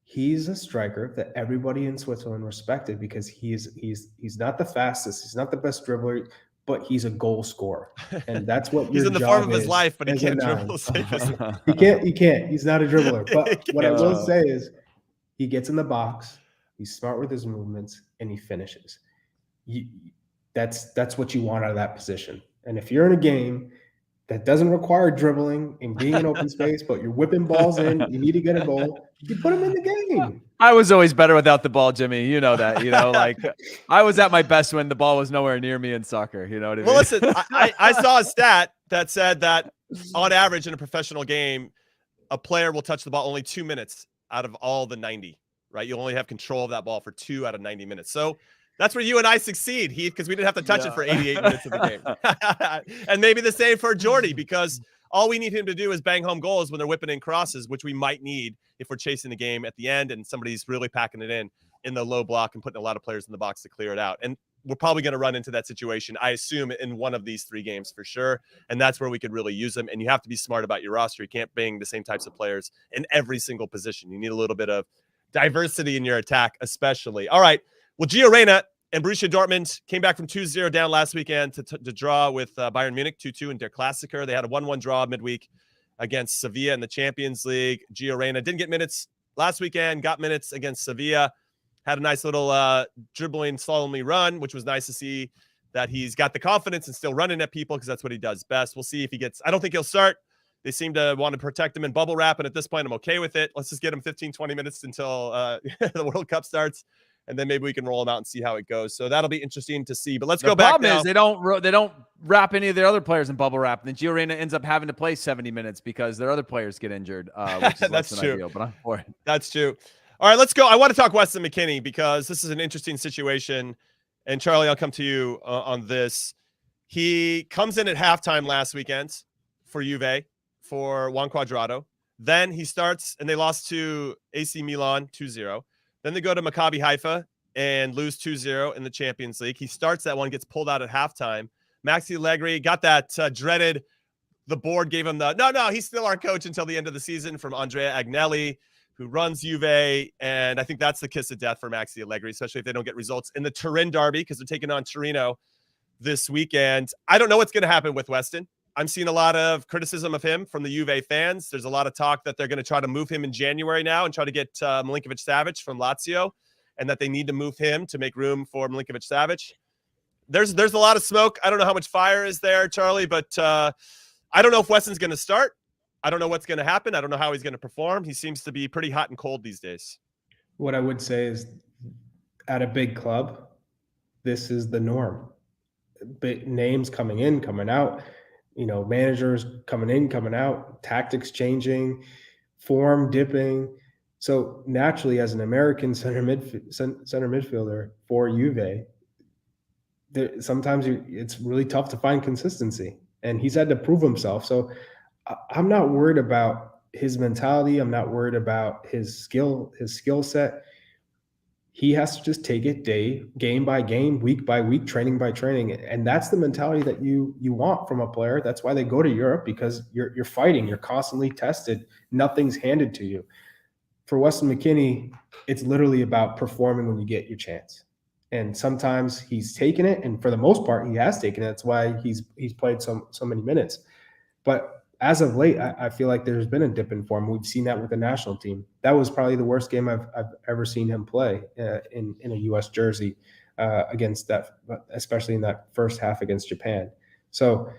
he's a striker that everybody in Switzerland respected because he's not the fastest, he's not the best dribbler, but he's a goal scorer, and that's what he's in the form of his life. But he can't dribble. He can't. He's not a dribbler. But what I will say is, he gets in the box. He's smart with his movements, and he finishes. That's what you want out of that position. And if you're in a game that doesn't require dribbling and being in open space, but you're whipping balls in, you need to get a goal, you put him in the game. I was always better without the ball, Jimmy. You know that. Like I was at my best when the ball was nowhere near me in soccer. You know what I mean? Well, listen, I saw a stat that said that on average in a professional game, a player will touch the ball only 2 minutes out of all the 90. Right? You only have control of that ball for 2 out of 90 minutes. So that's where you and I succeed, Heath, because we didn't have to touch it for 88 minutes of the game. And maybe the same for Jordy, because all we need him to do is bang home goals when they're whipping in crosses, which we might need if we're chasing the game at the end and somebody's really packing it in the low block and putting a lot of players in the box to clear it out. And we're probably going to run into that situation, I assume, in one of these 3 games for sure. And that's where we could really use them. And you have to be smart about your roster. You can't bang the same types of players in every single position. You need a little bit of diversity in your attack, especially. All right. Well, Gio Reyna and Borussia Dortmund came back from 2-0 down last weekend to draw with Bayern Munich 2-2 in Der Klassiker. They had a 1-1 draw midweek against Sevilla in the Champions League. Gio Reyna didn't get minutes last weekend, got minutes against Sevilla. Had a nice little dribbling, slowly run, which was nice to see that he's got the confidence and still running at people because that's what he does best. We'll see if he gets – I don't think he'll start. They seem to want to protect him in bubble wrap, and at this point, I'm okay with it. Let's just get him 15, 20 minutes until the World Cup starts, and then maybe we can roll him out and see how it goes. So that'll be interesting to see. But let's go back now. The problem is they don't wrap any of their other players in bubble wrap, and then Gio Reyna ends up having to play 70 minutes because their other players get injured, which is less than ideal, but I'm for it. That's true. All right, let's go. I want to talk Weston McKennie because this is an interesting situation, and Charlie, I'll come to you on this. He comes in at halftime last weekend for Juve, for Juan Cuadrado. Then he starts, and they lost to AC Milan 2-0. Then they go to Maccabi Haifa and lose 2-0 in the Champions League. He starts that one, gets pulled out at halftime. Maxi Allegri got that dreaded the board gave him the no, he's still our coach until the end of the season from Andrea Agnelli, who runs Juve. And I think that's the kiss of death for Maxi Allegri, especially if they don't get results in the Turin Derby, because they're taking on Torino this weekend. I don't know what's going to happen with Weston. I'm seeing a lot of criticism of him from the Juve fans. There's a lot of talk that they're going to try to move him in January now and try to get Milinkovic-Savic from Lazio, and that they need to move him to make room for Milinkovic-Savic. There's a lot of smoke. I don't know how much fire is there, Charlie, but I don't know if Weston's going to start. I don't know what's going to happen. I don't know how he's going to perform. He seems to be pretty hot and cold these days. What I would say is, at a big club, this is the norm. Big names coming in, coming out, managers coming in, coming out, tactics changing, form dipping. So naturally, as an American center midfielder for Juve, sometimes it's really tough to find consistency, and he's had to prove himself. So I'm not worried about his mentality. I'm not worried about his skill set. He has to just take it game by game, week by week, training by training. And that's the mentality that you want from a player. That's why they go to Europe, because you're fighting. You're constantly tested. Nothing's handed to you. For Weston McKennie, it's literally about performing when you get your chance. And sometimes he's taken it, and for the most part, he has taken it. That's why he's played so many minutes. But as of late, I feel like there's been a dip in form. We've seen that with the national team. That was probably the worst game I've ever seen him play in a U.S. jersey against that, especially in that first half against Japan. So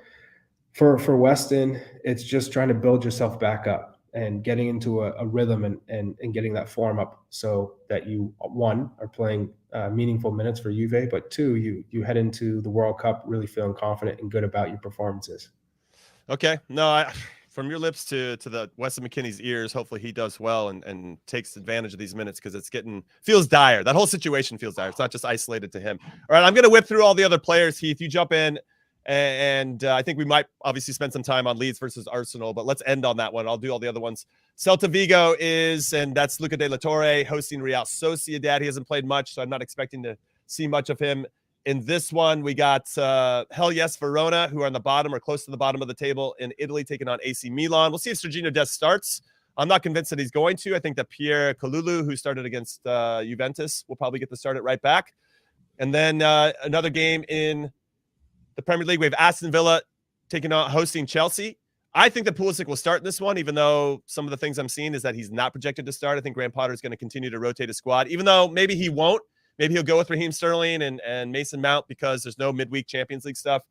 for Weston, it's just trying to build yourself back up and getting into a rhythm and getting that form up, so that you, one, are playing meaningful minutes for Juve, but two, you head into the World Cup really feeling confident and good about your performances. Okay. No, from your lips to the Weston McKennie's ears, hopefully he does well and takes advantage of these minutes, because it's feels dire. That whole situation feels dire. It's not just isolated to him. All right, I'm going to whip through all the other players. Heath, you jump in, and I think we might obviously spend some time on Leeds versus Arsenal, but let's end on that one. I'll do all the other ones. Celta Vigo and that's Luca de la Torre hosting Real Sociedad. He hasn't played much, so I'm not expecting to see much of him. In this one, we got Hell Yes Verona, who are on the bottom or close to the bottom of the table in Italy, taking on AC Milan. We'll see if Serginho Dest starts. I'm not convinced that he's going to. I think that Pierre Kalulu, who started against Juventus, will probably get the start at right back. And then another game in the Premier League, we have Aston Villa hosting Chelsea. I think that Pulisic will start in this one, even though some of the things I'm seeing is that he's not projected to start. I think Graham Potter is going to continue to rotate his squad, even though maybe he won't. Maybe he'll go with Raheem Sterling and Mason Mount, because there's no midweek Champions League stuff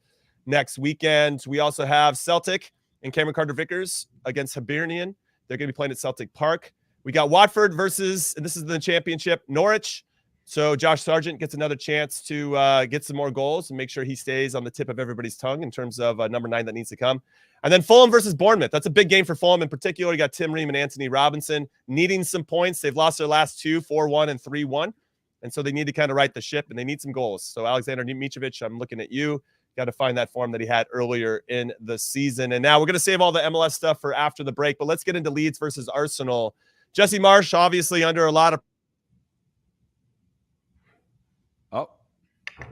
next weekend. We also have Celtic and Cameron Carter-Vickers against Hibernian. They're going to be playing at Celtic Park. We got Watford versus, and this is the championship, Norwich. So Josh Sargent gets another chance to get some more goals and make sure he stays on the tip of everybody's tongue in terms of number 9 that needs to come. And then Fulham versus Bournemouth. That's a big game for Fulham in particular. You got Tim Ream and Anthony Robinson needing some points. They've lost their last 2, 4-1 and 3-1. And so they need to kind of right the ship, and they need some goals. So Alexander Mitrovic, I'm looking at you. Got to find that form that he had earlier in the season. And now we're going to save all the MLS stuff for after the break, but let's get into Leeds versus Arsenal. Jesse Marsch, obviously under a lot of.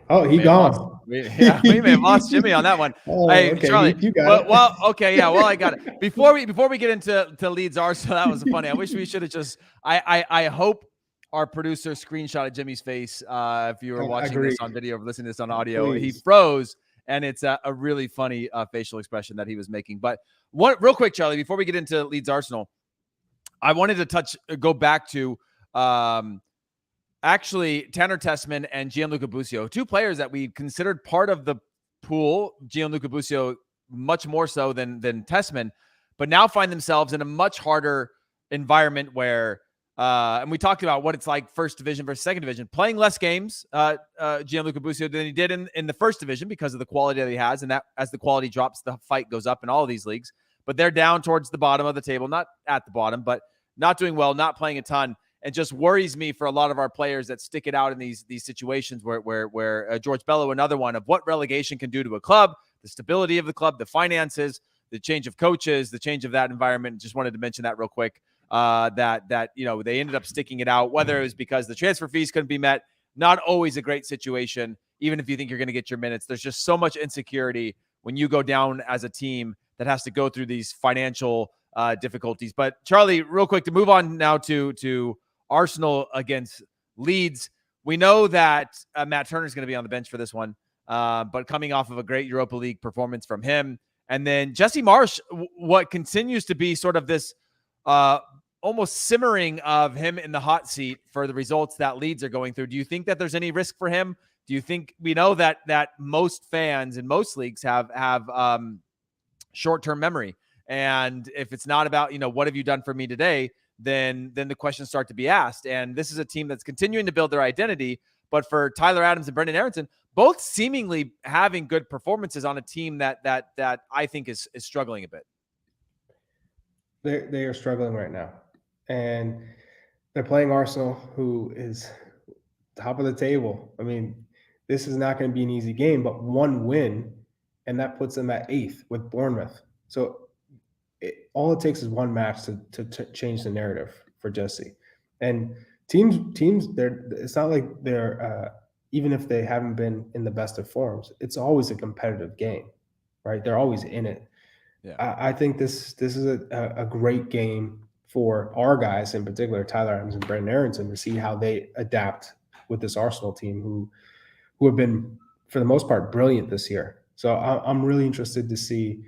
Oh, he gone. We may have lost Jimmy on that one. Hey, okay. Charlie. You got it. Okay, yeah. Well, I got it. Before we get into Leeds Arsenal, that was funny. I wish we should have just. I hope our producer screenshotted Jimmy's face. If you were watching this on video or listening to this on audio, he froze, and it's a really funny facial expression that he was making. But real quick, Charlie, before we get into Leeds Arsenal, I wanted to go back to actually Tanner Tessman and Gianluca Busio, 2 players that we considered part of the pool. Gianluca Busio much more so than Tessman, but now find themselves in a much harder environment where. And we talked about what it's like first division versus second division, playing less games, Gianluca Busio, than he did in the first division because of the quality that he has. And that as the quality drops, the fight goes up in all of these leagues. But they're down towards the bottom of the table, not at the bottom, but not doing well, not playing a ton. And just worries me for a lot of our players that stick it out in these situations where George Bello, another one, of what relegation can do to a club, the stability of the club, the finances, the change of coaches, the change of that environment. Just wanted to mention that real quick. That they ended up sticking it out, whether it was because the transfer fees couldn't be met. Not always a great situation, even if you think you're going to get your minutes. There's just so much insecurity when you go down as a team that has to go through these financial difficulties. But Charlie, real quick to move on now to Arsenal against Leeds. We know that Matt Turner is going to be on the bench for this one, but coming off of a great Europa League performance from him. And then Jesse Marsch, what continues to be sort of this almost simmering of him in the hot seat for the results that Leeds are going through. Do you think that there's any risk for him? Do you think we know that most fans in most leagues have short-term memory? And if it's not about, what have you done for me today, then the questions start to be asked. And this is a team that's continuing to build their identity. But for Tyler Adams and Brendan Aronson, both seemingly having good performances on a team that I think is struggling a bit. They are struggling right now. And they're playing Arsenal, who is top of the table. I mean, this is not going to be an easy game, but one win, and that puts them at 8th with Bournemouth. So all it takes is one match to change the narrative for Jesse. And teams, it's not like they're even if they haven't been in the best of forms, it's always a competitive game, right? They're always in it. Yeah. I think this is a great game for our guys, in particular, Tyler Adams and Brendan Aronson, to see how they adapt with this Arsenal team who have been, for the most part, brilliant this year. So I'm really interested to see,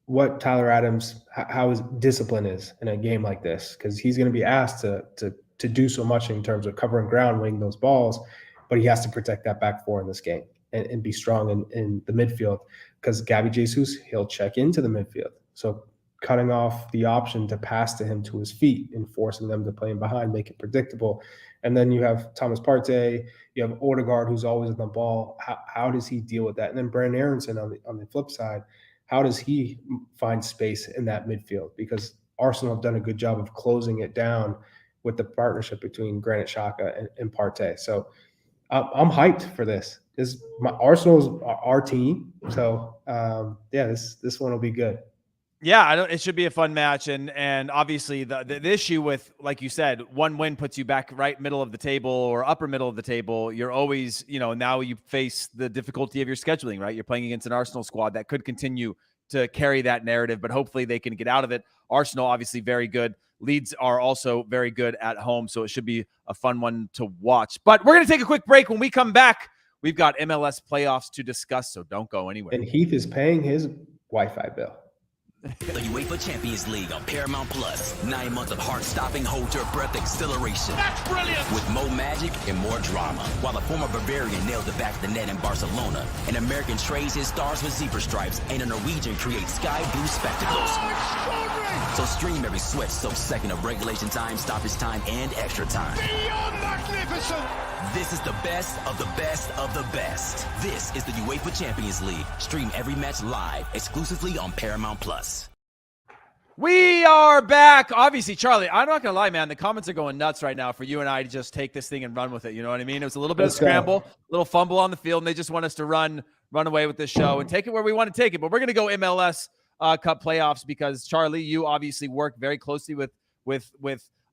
what Tyler Adams, how his discipline is in a game like this, because he's going to be asked to do so much in terms of covering ground, winning those balls, but he has to protect that back four in this game and be strong in the midfield, because Gabby Jesus, he'll check into the midfield. So cutting off the option to pass to him to his feet and forcing them to play in behind, make it predictable. And then you have Thomas Partey, you have Odegaard, who's always on the ball. How does he deal with that? And then Brendan Aronson on the flip side, how does he find space in that midfield? Because Arsenal have done a good job of closing it down with the partnership between Granit Xhaka and Partey. So I'm hyped for this. Arsenal's our team. So this one will be good. Yeah, it should be a fun match, and obviously the issue with, like you said, one win puts you back right middle of the table or upper middle of the table. You're always, now you face the difficulty of your scheduling, right? You're playing against an Arsenal squad that could continue to carry that narrative, but hopefully they can get out of it. Arsenal, obviously very good. Leeds are also very good at home, so it should be a fun one to watch. But we're going to take a quick break. When we come back, we've got MLS playoffs to discuss, so don't go anywhere. And Heath is paying his Wi-Fi bill. The UEFA Champions League on Paramount Plus. 9 months of heart-stopping, hold-your-breath exhilaration. That's brilliant! With more magic and more drama. While a former Bavarian nails the back of the net in Barcelona, an American trades his stars with zebra stripes, and a Norwegian creates sky blue spectacles. So stream every sweat-soaked second of regulation time, stoppage time, and extra time. Beyond magnificent! This is the best of the best of the best. This is the UEFA Champions League. Stream every match live, exclusively on Paramount Plus. We are back. Obviously, Charlie, I'm not going to lie, man. The comments are going nuts right now for you and I to just take this thing and run with it. You know what I mean? It was a little bit of scramble, a little fumble on the field, and they just want us to run away with this show and take it where we want to take it. But we're going to go MLS Cup playoffs because, Charlie, you obviously work very closely with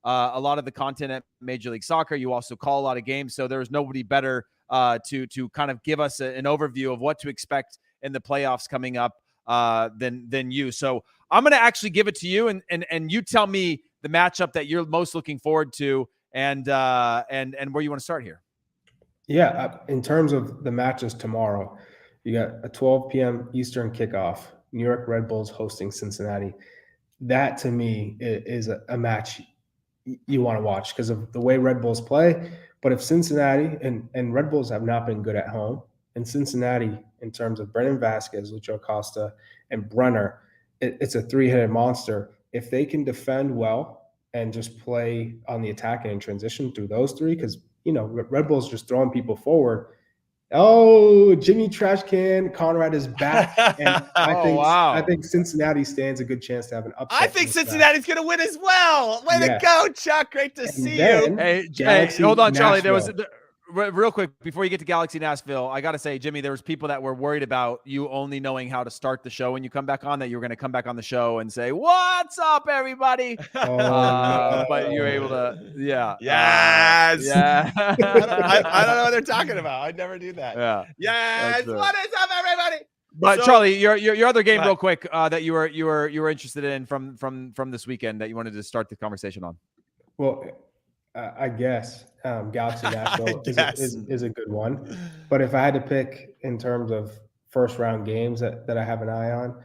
a lot of the content at Major League Soccer. You also call a lot of games, so there's nobody better to kind of give us an overview of what to expect in the playoffs coming up than you. So I'm going to actually give it to you, and you tell me the matchup that you're most looking forward to, and where you want to start here. Yeah, in terms of the matches tomorrow, you got a 12 p.m. Eastern kickoff. New York Red Bulls hosting Cincinnati. That to me is a match you want to watch because of the way Red Bulls play. But if Cincinnati and Red Bulls have not been good at home, and Cincinnati, in terms of Brendan Vasquez, Lucho Acosta, and Brenner, it's a three-headed monster. If they can defend well and just play on the attack and transition through those three, because, Red Bulls just throwing people forward. Oh, Jimmy Trashcan Conrad is back. And I think Cincinnati stands a good chance to have an upset. I think Cincinnati's going to win as well. Way to go, Chuck. Great to see you. Hey, hold on, Charlie. There was real quick before you get to Galaxy Nashville, I got to say, Jimmy, there was people that were worried about you only knowing how to start the show when you come back on, that you were going to come back on the show and say, "What's up, everybody?" But you were able to, yeah. Yes. Yeah. I don't know what they're talking about. I'd never do that. Yeah. Yes. What is up, everybody? But So- Charlie, your other game, Go real ahead. quick, that you were interested in from this weekend that you wanted to start the conversation on. Well, I guess Galaxy Nashville guess. is a good one. But if I had to pick in terms of first round games that I have an eye on,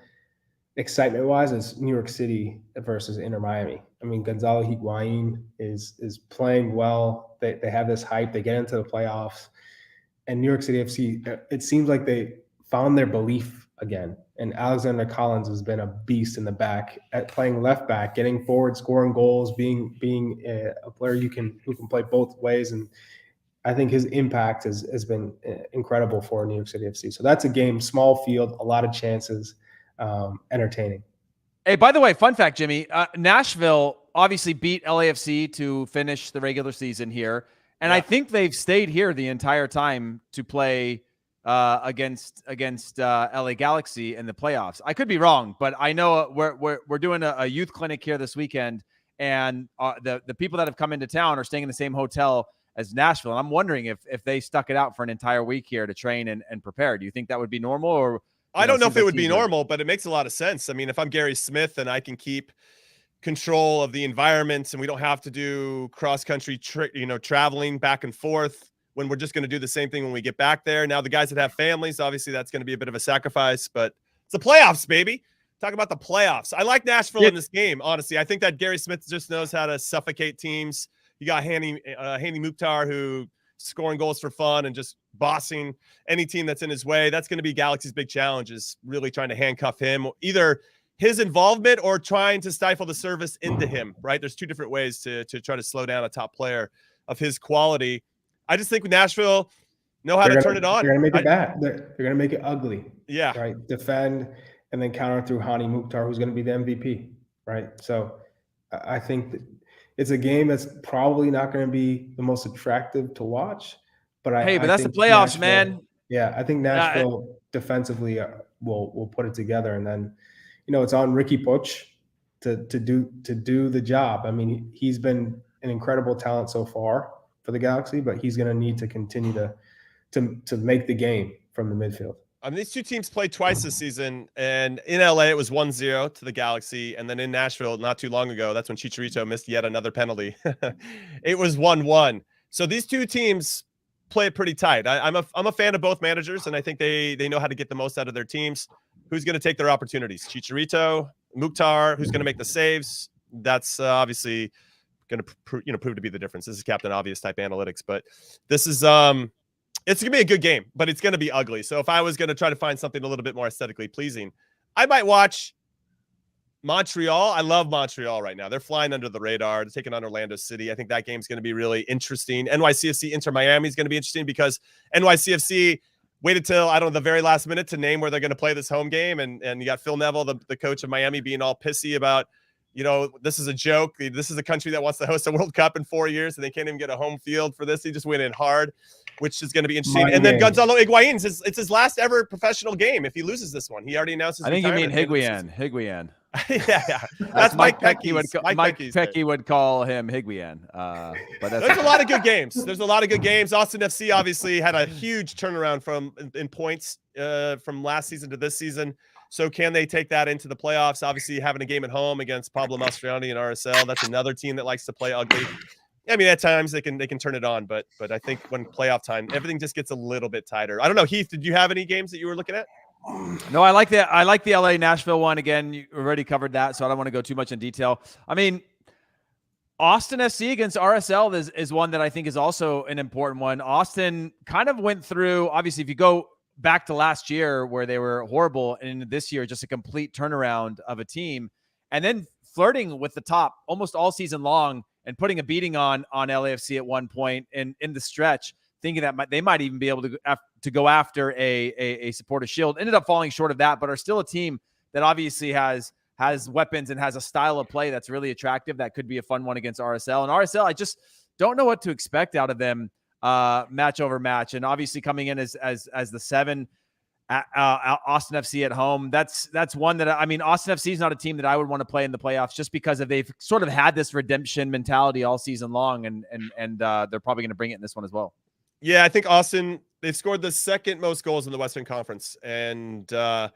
excitement wise, is New York City versus Inter Miami. I mean, Gonzalo Higuain is playing well. They have this hype. They get into the playoffs, and New York City FC. It seems like they found their belief again. And Alexander Collins has been a beast in the back at playing left back, getting forward, scoring goals, being a player who can play both ways. And I think his impact has been incredible for New York City FC. So that's a game, small field, a lot of chances, entertaining. Hey, by the way, fun fact, Jimmy, Nashville obviously beat LAFC to finish the regular season here. And I think they've stayed here the entire time to play against LA Galaxy in the playoffs. I could be wrong, but I know we're doing a youth clinic here this weekend, and the people that have come into town are staying in the same hotel as Nashville. And I'm wondering if they stuck it out for an entire week here to train and prepare. Do you think that would be normal? Or I don't know if it would be normal, but it makes a lot of sense. I mean, if I'm Gary Smith and I can keep control of the environments and we don't have to do cross-country traveling back and forth when we're just going to do the same thing when we get back there. Now the guys that have families, obviously that's going to be a bit of a sacrifice, but it's the playoffs, baby. Talk about the playoffs. I like Nashville in this game, honestly. I think that Gary Smith just knows how to suffocate teams. You got Hani Mukhtar, who scoring goals for fun and just bossing any team that's in his way. That's going to be Galaxy's big challenge, is really trying to handcuff him, either his involvement or trying to stifle the service into him, right? There's two different ways to try to slow down a top player of his quality. I just think Nashville know how to turn it on. They're going to make it bad. They're going to make it ugly. Yeah. Right. Defend and then counter through Hani Mukhtar, who's going to be the MVP. Right. So I think that it's a game that's probably not going to be the most attractive to watch. But that's the playoffs, man. Yeah. I think Nashville defensively will put it together. And then, it's on Ricky Puig to do the job. I mean, he's been an incredible talent so far for the Galaxy, but he's going to need to continue to make the game from the midfield. I mean, these two teams played twice this season, and in LA it was 1-0 to the Galaxy, and then in Nashville not too long ago, that's when Chicharito missed yet another penalty. It was 1-1. So these two teams play it pretty tight. I'm a fan of both managers, and I think they know how to get the most out of their teams. Who's going to take their opportunities? Chicharito, Mukhtar, who's going to make the saves? That's obviously going to prove to be the difference. This is Captain Obvious type analytics, but this is it's going to be a good game, but it's going to be ugly. So if I was going to try to find something a little bit more aesthetically pleasing, I might watch Montreal. I love Montreal right now. They're flying under the radar. They're taking on Orlando City. I think that game's going to be really interesting. NYCFC Inter Miami is going to be interesting because NYCFC waited till, I don't know, the very last minute to name where they're going to play this home game. And you got Phil Neville, the coach of Miami, being all pissy about, this is a joke. This is a country that wants to host a World Cup in 4 years, and they can't even get a home field for this. He just went in hard, which is going to be interesting. And then Gonzalo Higuain, it's his last ever professional game. If he loses this one, he already announced his retirement. I think you mean Higuain. yeah. That's Mike Pecky. Mike Pecky would call him Higuain. But there's a lot of good games. Austin FC obviously had a huge turnaround in points from last season to this season. So can they take that into the playoffs? Obviously, having a game at home against Pablo Mastroianni and RSL, that's another team that likes to play ugly. I mean, at times they can turn it on, but I think when playoff time, everything just gets a little bit tighter. I don't know, Heath, did you have any games that you were looking at? No, I like the LA Nashville one. Again, you already covered that, so I don't want to go too much in detail. I mean, Austin FC against RSL is one that I think is also an important one. Austin kind of went through, obviously, if you go back to last year where they were horrible, and this year just a complete turnaround of a team, and then flirting with the top almost all season long and putting a beating on LAFC at one point in the stretch, thinking that they might even be able to go after a supporter shield. Ended up falling short of that, but are still a team that obviously has weapons and has a style of play that's really attractive. That could be a fun one against RSL. And RSL, I just don't know what to expect out of them match over match. And obviously coming in as the 7 Austin FC at home, that's one that, I mean, Austin FC is not a team that I would want to play in the playoffs just because they've sort of had this redemption mentality all season long, and they're probably going to bring it in this one as well. Yeah, I think Austin, they've scored the second most goals in the Western Conference. And I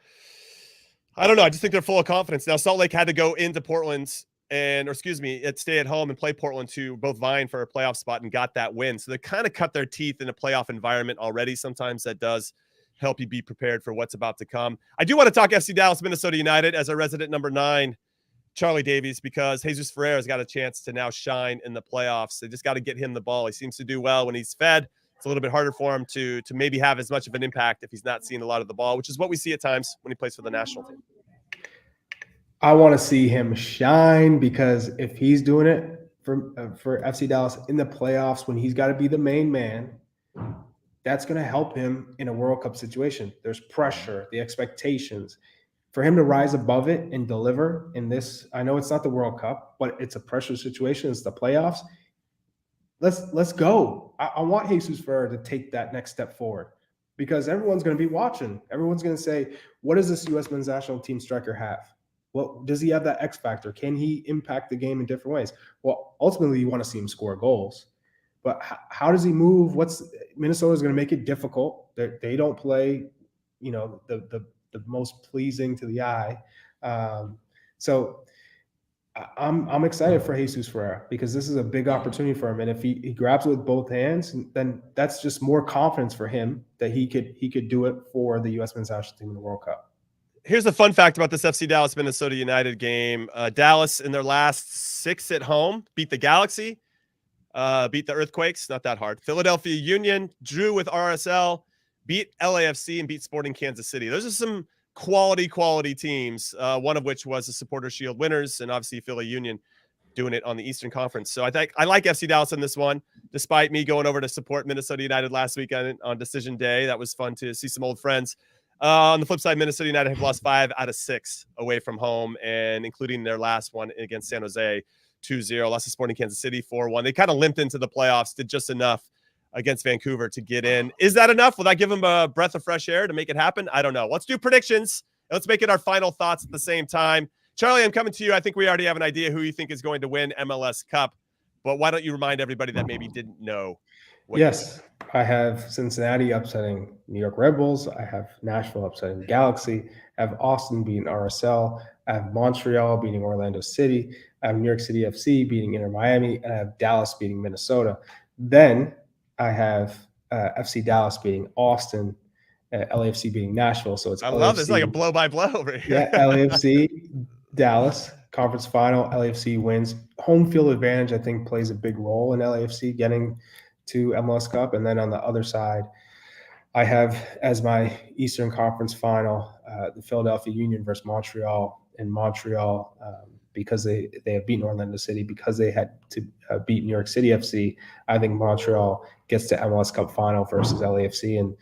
don't know. I just think they're full of confidence. Now, Salt Lake had to go into Portland stay at home and play Portland to both vying for a playoff spot and got that win. So they kind of cut their teeth in a playoff environment already. Sometimes that does help you be prepared for what's about to come. I do want to talk FC Dallas, Minnesota United as a resident number 9. Charlie Davies, because Jesus Ferreira's got a chance to now shine in the playoffs. They just got to get him the ball. He seems to do well when he's fed. It's a little bit harder for him to maybe have as much of an impact if he's not seeing a lot of the ball, which is what we see at times when he plays for the national team. I want to see him shine, because if he's doing it for FC Dallas in the playoffs when he's got to be the main man, that's going to help him in a World Cup situation. There's pressure, the expectations. For him to rise above it and deliver in this, I know it's not the World Cup, but it's a pressure situation. It's the playoffs. Let's go. I want Jesus Ferreira to take that next step forward, because everyone's going to be watching. Everyone's going to say, what does this U.S. men's national team striker have? Well, does he have that X factor? Can he impact the game in different ways? Well, ultimately, you want to see him score goals. But how does he move? Minnesota's going to make it difficult. They don't play, the most pleasing to the eye. So I'm excited for Jesus Ferreira, because this is a big opportunity for him. And if he grabs it with both hands, then that's just more confidence for him that he could do it for the U.S. men's national team in the World Cup. Here's a fun fact about this FC Dallas Minnesota United game. Dallas in their last 6 at home beat the Galaxy, beat the Earthquakes, not that hard. Philadelphia Union drew with RSL, beat LAFC, and beat Sporting Kansas City. Those are some quality teams, one of which was the Supporter Shield winners, and obviously Philly Union doing it on the Eastern Conference. So I think I like FC Dallas in this one, despite me going over to support Minnesota United last week on decision day. That was fun to see some old friends. On the flip side, Minnesota United have lost 5 out of 6 away from home, and including their last one against San Jose, 2-0. Lost to Sporting Kansas City, 4-1. They kind of limped into the playoffs, did just enough against Vancouver to get in. Is that enough? Will that give them a breath of fresh air to make it happen? I don't know. Let's do predictions. Let's make it our final thoughts at the same time. Charlie, I'm coming to you. I think we already have an idea who you think is going to win MLS Cup, but why don't you remind everybody that maybe didn't know? Yes, I have Cincinnati upsetting New York Red Bulls. I have Nashville upsetting Galaxy. I have Austin beating RSL. I have Montreal beating Orlando City. I have New York City FC beating Inter Miami. And I have Dallas beating Minnesota. Then I have FC Dallas beating Austin, LAFC beating Nashville. So it's I love this, like a blow-by-blow over here. Yeah, LAFC, Dallas, conference final. LAFC wins. Home field advantage, I think, plays a big role in LAFC getting to MLS Cup. And then on the other side, I have as my Eastern Conference final the Philadelphia Union versus Montreal. And Montreal, because they have beaten Orlando City, because they had to beat New York City FC, I think Montreal gets to MLS Cup final versus LAFC, and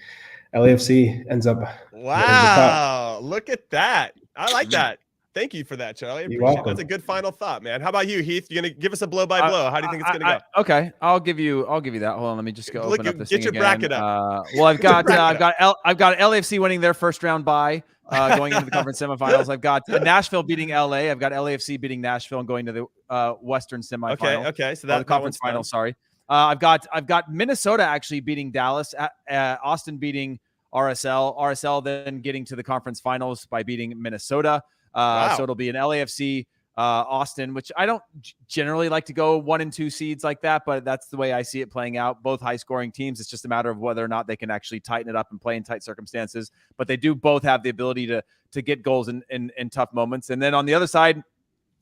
LAFC ends up. Wow, look at that. I like that. Thank you for that, Charlie. I appreciate it. That's a good final thought, man. How about you, Heath? You're gonna give us a blow by blow. How do you think it's gonna go? Okay, I'll give you that. Hold on, let me just go open up this get thing your again. bracket up. Well, I've got LAFC winning their first round bye, going into the conference semifinals. I've got Nashville beating LA. I've got LAFC beating Nashville and going to the Western semifinal. Okay, so that the conference final. Sorry, I've got Minnesota actually beating Dallas. Austin beating RSL. RSL then getting to the conference finals by beating Minnesota. So it'll be an LAFC Austin, which I don't generally like to go 1 and 2 seeds like that, but that's the way I see it playing out. Both high scoring teams. It's just a matter of whether or not they can actually tighten it up and play in tight circumstances. But they do both have the ability to get goals in tough moments. And then on the other side,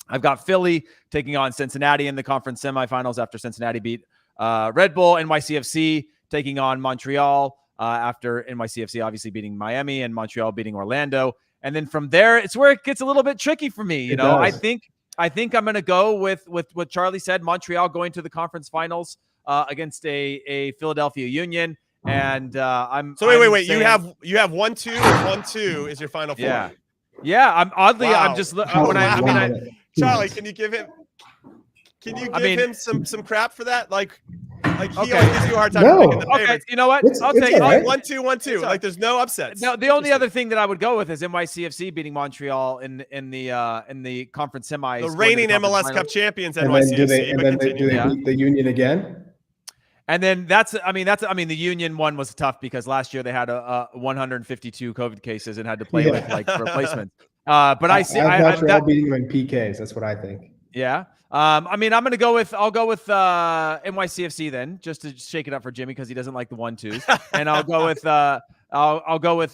I've got Philly taking on Cincinnati in the conference semifinals after Cincinnati beat Red Bull. NYCFC taking on Montreal after NYCFC obviously beating Miami and Montreal beating Orlando. And then from there, it's where it gets a little bit tricky for me. You know, I think I'm going to go with what Charlie said, Montreal going to the conference finals against a Philadelphia Union. And I'm wait. You have 1-2 and 1-2 is your final four. Yeah. I'm just Charlie, can you give him some crap for that? Like he gives you a hard time picking the favorites. Okay, you know what? I'll take it. 1-2. Like there's no upsets. No, the only other thing that I would go with is NYCFC beating Montreal in the conference semis. The reigning MLS Cup champions, NYCFC. And then do they beat the Union again? And then the Union one was tough because last year they had a 152 COVID cases and had to play with like replacements. But I thought you're all beating them in PKs. That's what I think. Yeah. I'll go with NYCFC then, just to shake it up for Jimmy because he doesn't like the 1-2s. And I'll go with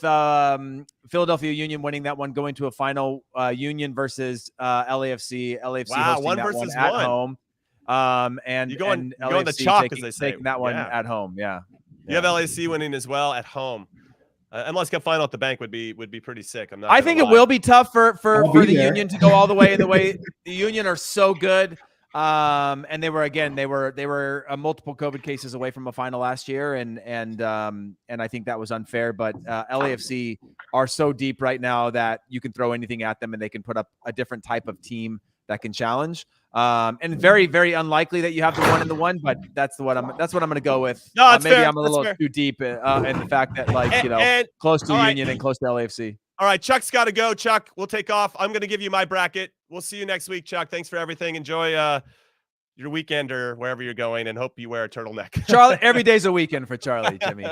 Philadelphia Union winning that one, going to a final. Union versus LAFC. LAFC hosting one that versus one at one. home. And you're going LAFC the chalk, as they say. taking that one at home. Yeah. You have LAC winning as well at home. MLS Cup final at the bank would be pretty sick. I think it will be tough for the Union to go all the way. The way the Union are so good, and they were multiple COVID cases away from a final last year, and I think that was unfair. But LAFC are so deep right now that you can throw anything at them, and they can put up a different type of team that can challenge. And very, very unlikely that you have the 1-1, but that's what I'm going to go with. No, it's maybe fair. I'm a little too deep in the fact that close to Union and close to LAFC. All right, Chuck's got to go. Chuck, we'll take off. I'm going to give you my bracket. We'll see you next week, Chuck. Thanks for everything. Enjoy your weekend or wherever you're going, and hope you wear a turtleneck. Charlie, every day's a weekend for Charlie, Jimmy.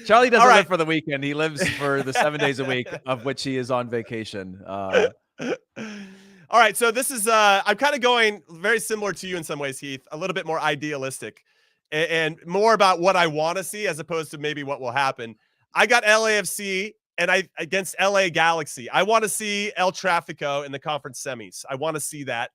Charlie doesn't live for the weekend. He lives for the 7 days a week, of which he is on vacation. All right, so this is I'm kind of going very similar to you in some ways, Heath, a little bit more idealistic and more about what I want to see as opposed to maybe what will happen. I got LAFC and against LA Galaxy. I want to see El Tráfico in the conference semis. I want to see that.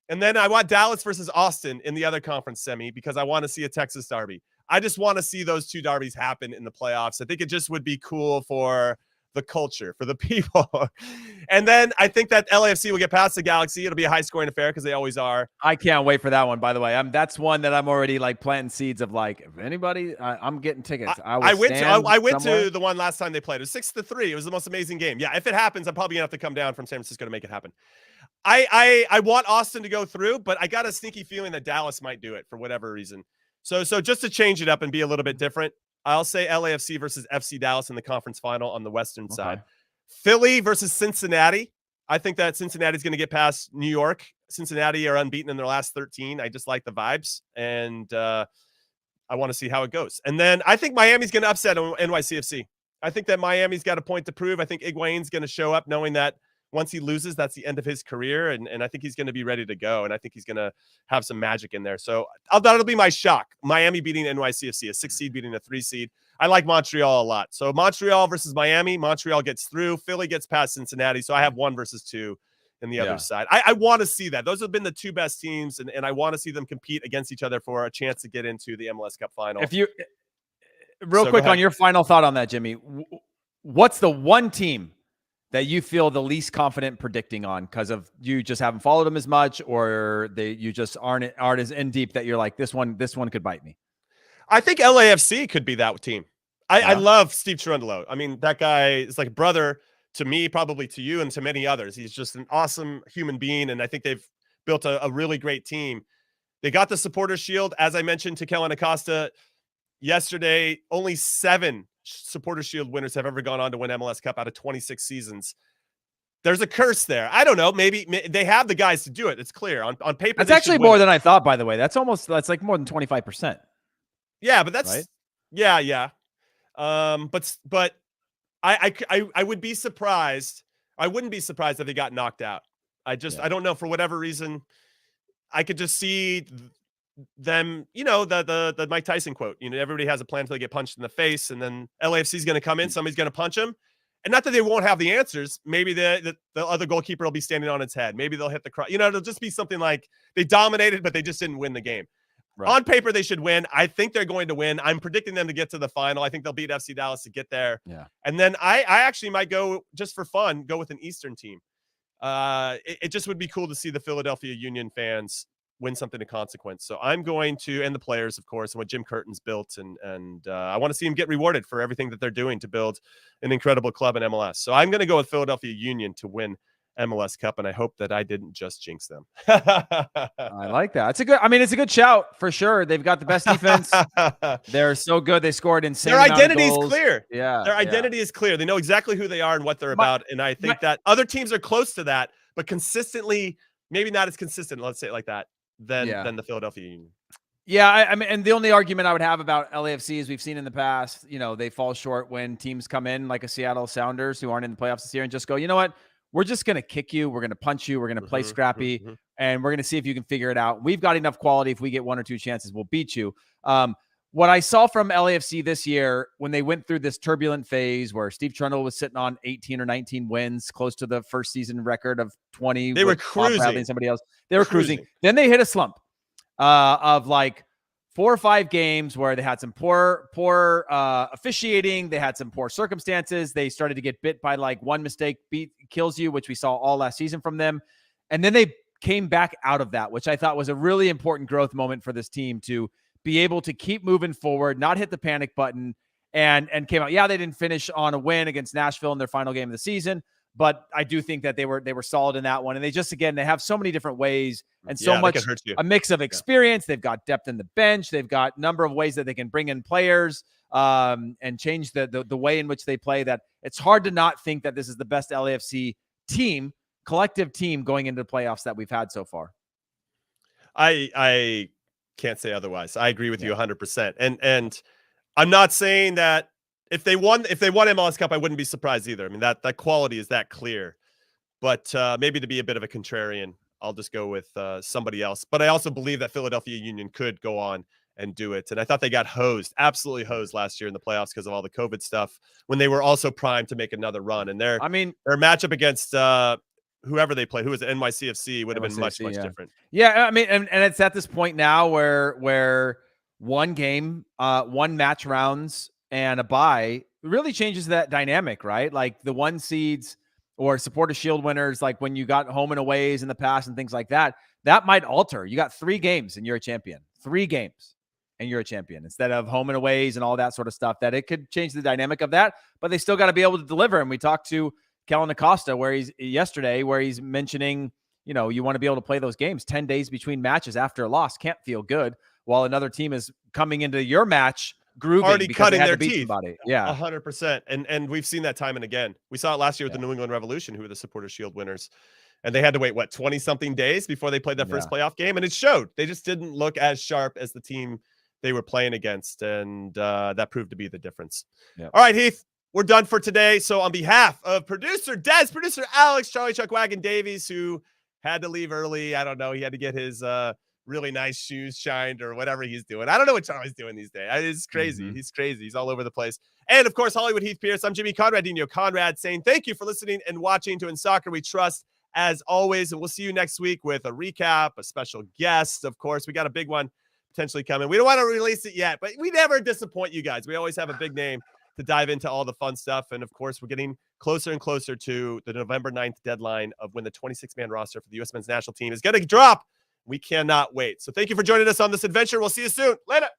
And then I want Dallas versus Austin in the other conference semi because I want to see a Texas derby. I just want to see those two derbies happen in the playoffs. I think it just would be cool for the culture, for the people. And then I think that LAFC will get past the Galaxy. It'll be a high-scoring affair because they always are. I can't wait for that one, by the way. That's one that I'm already like planting seeds of like, if anybody, I'm getting tickets. I went to the one last time they played. It was 6-3. It was the most amazing game. Yeah, if it happens, I'm probably going to have to come down from San Francisco to make it happen. I want Austin to go through, but I got a sneaky feeling that Dallas might do it for whatever reason. So just to change it up and be a little bit different, I'll say LAFC versus FC Dallas in the conference final on the western side. Philly versus Cincinnati. I think that Cincinnati is going to get past New York. Cincinnati are unbeaten in their last 13. I just like the vibes, and I want to see how it goes. And then I think Miami's going to upset NYCFC. I think that Miami's got a point to prove. I think Higuain's going to show up knowing that once he loses, that's the end of his career. And I think he's going to be ready to go. And I think he's going to have some magic in there. So that'll be my shock. Miami beating NYCFC, a 6 seed beating a 3 seed. I like Montreal a lot. So Montreal versus Miami. Montreal gets through. Philly gets past Cincinnati. So I have 1 versus 2 in the other side. I want to see that. Those have been the two best teams. And I want to see them compete against each other for a chance to get into the MLS Cup final. Real quick on your final thought on that, Jimmy, what's the one team that you feel the least confident predicting on because of you just haven't followed them as much, or you just aren't as in deep that you're like, this one could bite me? I think LAFC could be that team. I love Steve Cherundolo. I mean, that guy is like a brother to me, probably to you and to many others. He's just an awesome human being. And I think they've built a really great team. They got the Supporters Shield. As I mentioned to Kellen Acosta yesterday, only 7 Supporters Shield winners have ever gone on to win MLS Cup out of 26 seasons. There's a curse there. I don't know. Maybe they have the guys to do it. It's clear on paper. That's actually more than I thought, by the way. That's like more than 25%. Yeah, but that's right? Yeah. But I would be surprised. I wouldn't be surprised if they got knocked out. I don't know, for whatever reason. I could just see them, the Mike Tyson quote, everybody has a plan until they get punched in the face, and then LAFC is going to come in, somebody's going to punch them. And not that they won't have the answers. Maybe the other goalkeeper will be standing on its head. Maybe they'll hit the cross. It'll just be something like they dominated, but they just didn't win the game. Right. On paper, they should win. I think they're going to win. I'm predicting them to get to the final. I think they'll beat FC Dallas to get there. Yeah. And then I actually might go, just for fun, go with an Eastern team. It just would be cool to see the Philadelphia Union fans win something of consequence. So I'm going to, and the players, of course, and what Jim Curtin's built. And I want to see him get rewarded for everything that they're doing to build an incredible club in MLS. So I'm going to go with Philadelphia Union to win MLS Cup, and I hope that I didn't just jinx them. I like that. It's a good shout for sure. They've got the best defense. They're so good. They scored insane. Their identity is clear. Yeah. Their identity is clear. They know exactly who they are and what they're about. And I think that other teams are close to that, but consistently, maybe not as consistent, let's say it like that, than the Philadelphia Union. Yeah, I mean, and the only argument I would have about LAFC is we've seen in the past, they fall short when teams come in like a Seattle Sounders who aren't in the playoffs this year and just go, you know what? We're just going to kick you. We're going to punch you. We're going to play scrappy, and we're going to see if you can figure it out. We've got enough quality. If we get 1 or 2 chances, we'll beat you. What I saw from LAFC this year when they went through this turbulent phase where Steve Trundle was sitting on 18 or 19 wins, close to the first season record of 20. They were cruising. Somebody else. They were cruising. Then they hit a slump of like 4 or 5 games where they had some poor officiating. They had some poor circumstances. They started to get bit by like one mistake kills you, which we saw all last season from them. And then they came back out of that, which I thought was a really important growth moment for this team to be able to keep moving forward, not hit the panic button, and came out. Yeah, they didn't finish on a win against Nashville in their final game of the season, but I do think that they were solid in that one. And they just, again, they have so many different ways and so much a mix of experience. They've got depth in the bench. They've got a number of ways that they can bring in players and change the way in which they play, that it's hard to not think that this is the best LAFC team, collective team going into the playoffs that we've had so far. I can't say otherwise. I agree with you 100%. And I'm not saying that if they won MLS Cup, I wouldn't be surprised either. I mean, that quality is that clear. But maybe to be a bit of a contrarian, I'll just go with somebody else. But I also believe that Philadelphia Union could go on and do it. And I thought they got absolutely hosed last year in the playoffs because of all the COVID stuff, when they were also primed to make another run. And their matchup against whoever they play, who was it, NYCFC, would have been much different. Yeah, I mean, and it's at this point now where one game, one match rounds and a bye really changes that dynamic, right? Like the 1 seeds or supporter shield winners, like when you got home and aways in the past and things like that, that might alter. You got 3 games and you're a champion. 3 games and you're a champion instead of home and aways and all that sort of stuff. That it could change the dynamic of that, but they still got to be able to deliver. And we talked to Kellen Acosta where he's mentioning, you want to be able to play those games 10 days between matches after a loss can't feel good, while another team is coming into your match grooving, already cutting their teeth. Yeah, 100%. And we've seen that time and again. We saw it last year with the New England Revolution, who were the Supporter Shield winners, and they had to wait 20 something days before they played that first playoff game, and it showed. They just didn't look as sharp as the team they were playing against, and that proved to be the difference. All right, Heath, we're done for today. So on behalf of producer Des, producer Alex, Charlie Chuck Wagon Davies, who had to leave early, I don't know, he had to get his really nice shoes shined or whatever he's doing. I don't know what Charlie's doing these days. It's crazy. He's crazy. He's all over the place. And of course, Hollywood Heath Pearce. I'm Jimmy Conrad, Dino Conrad, saying thank you for listening and watching to In Soccer We Trust, as always. And we'll see you next week with a recap, a special guest. Of course, we got a big one potentially coming. We don't want to release it yet, but we never disappoint you guys. We always have a big name to dive into all the fun stuff. And of course, we're getting closer and closer to the November 9th deadline of when the 26-man roster for the U.S. men's national team is going to drop. We cannot wait. So thank you for joining us on this adventure. We'll see you soon. Later.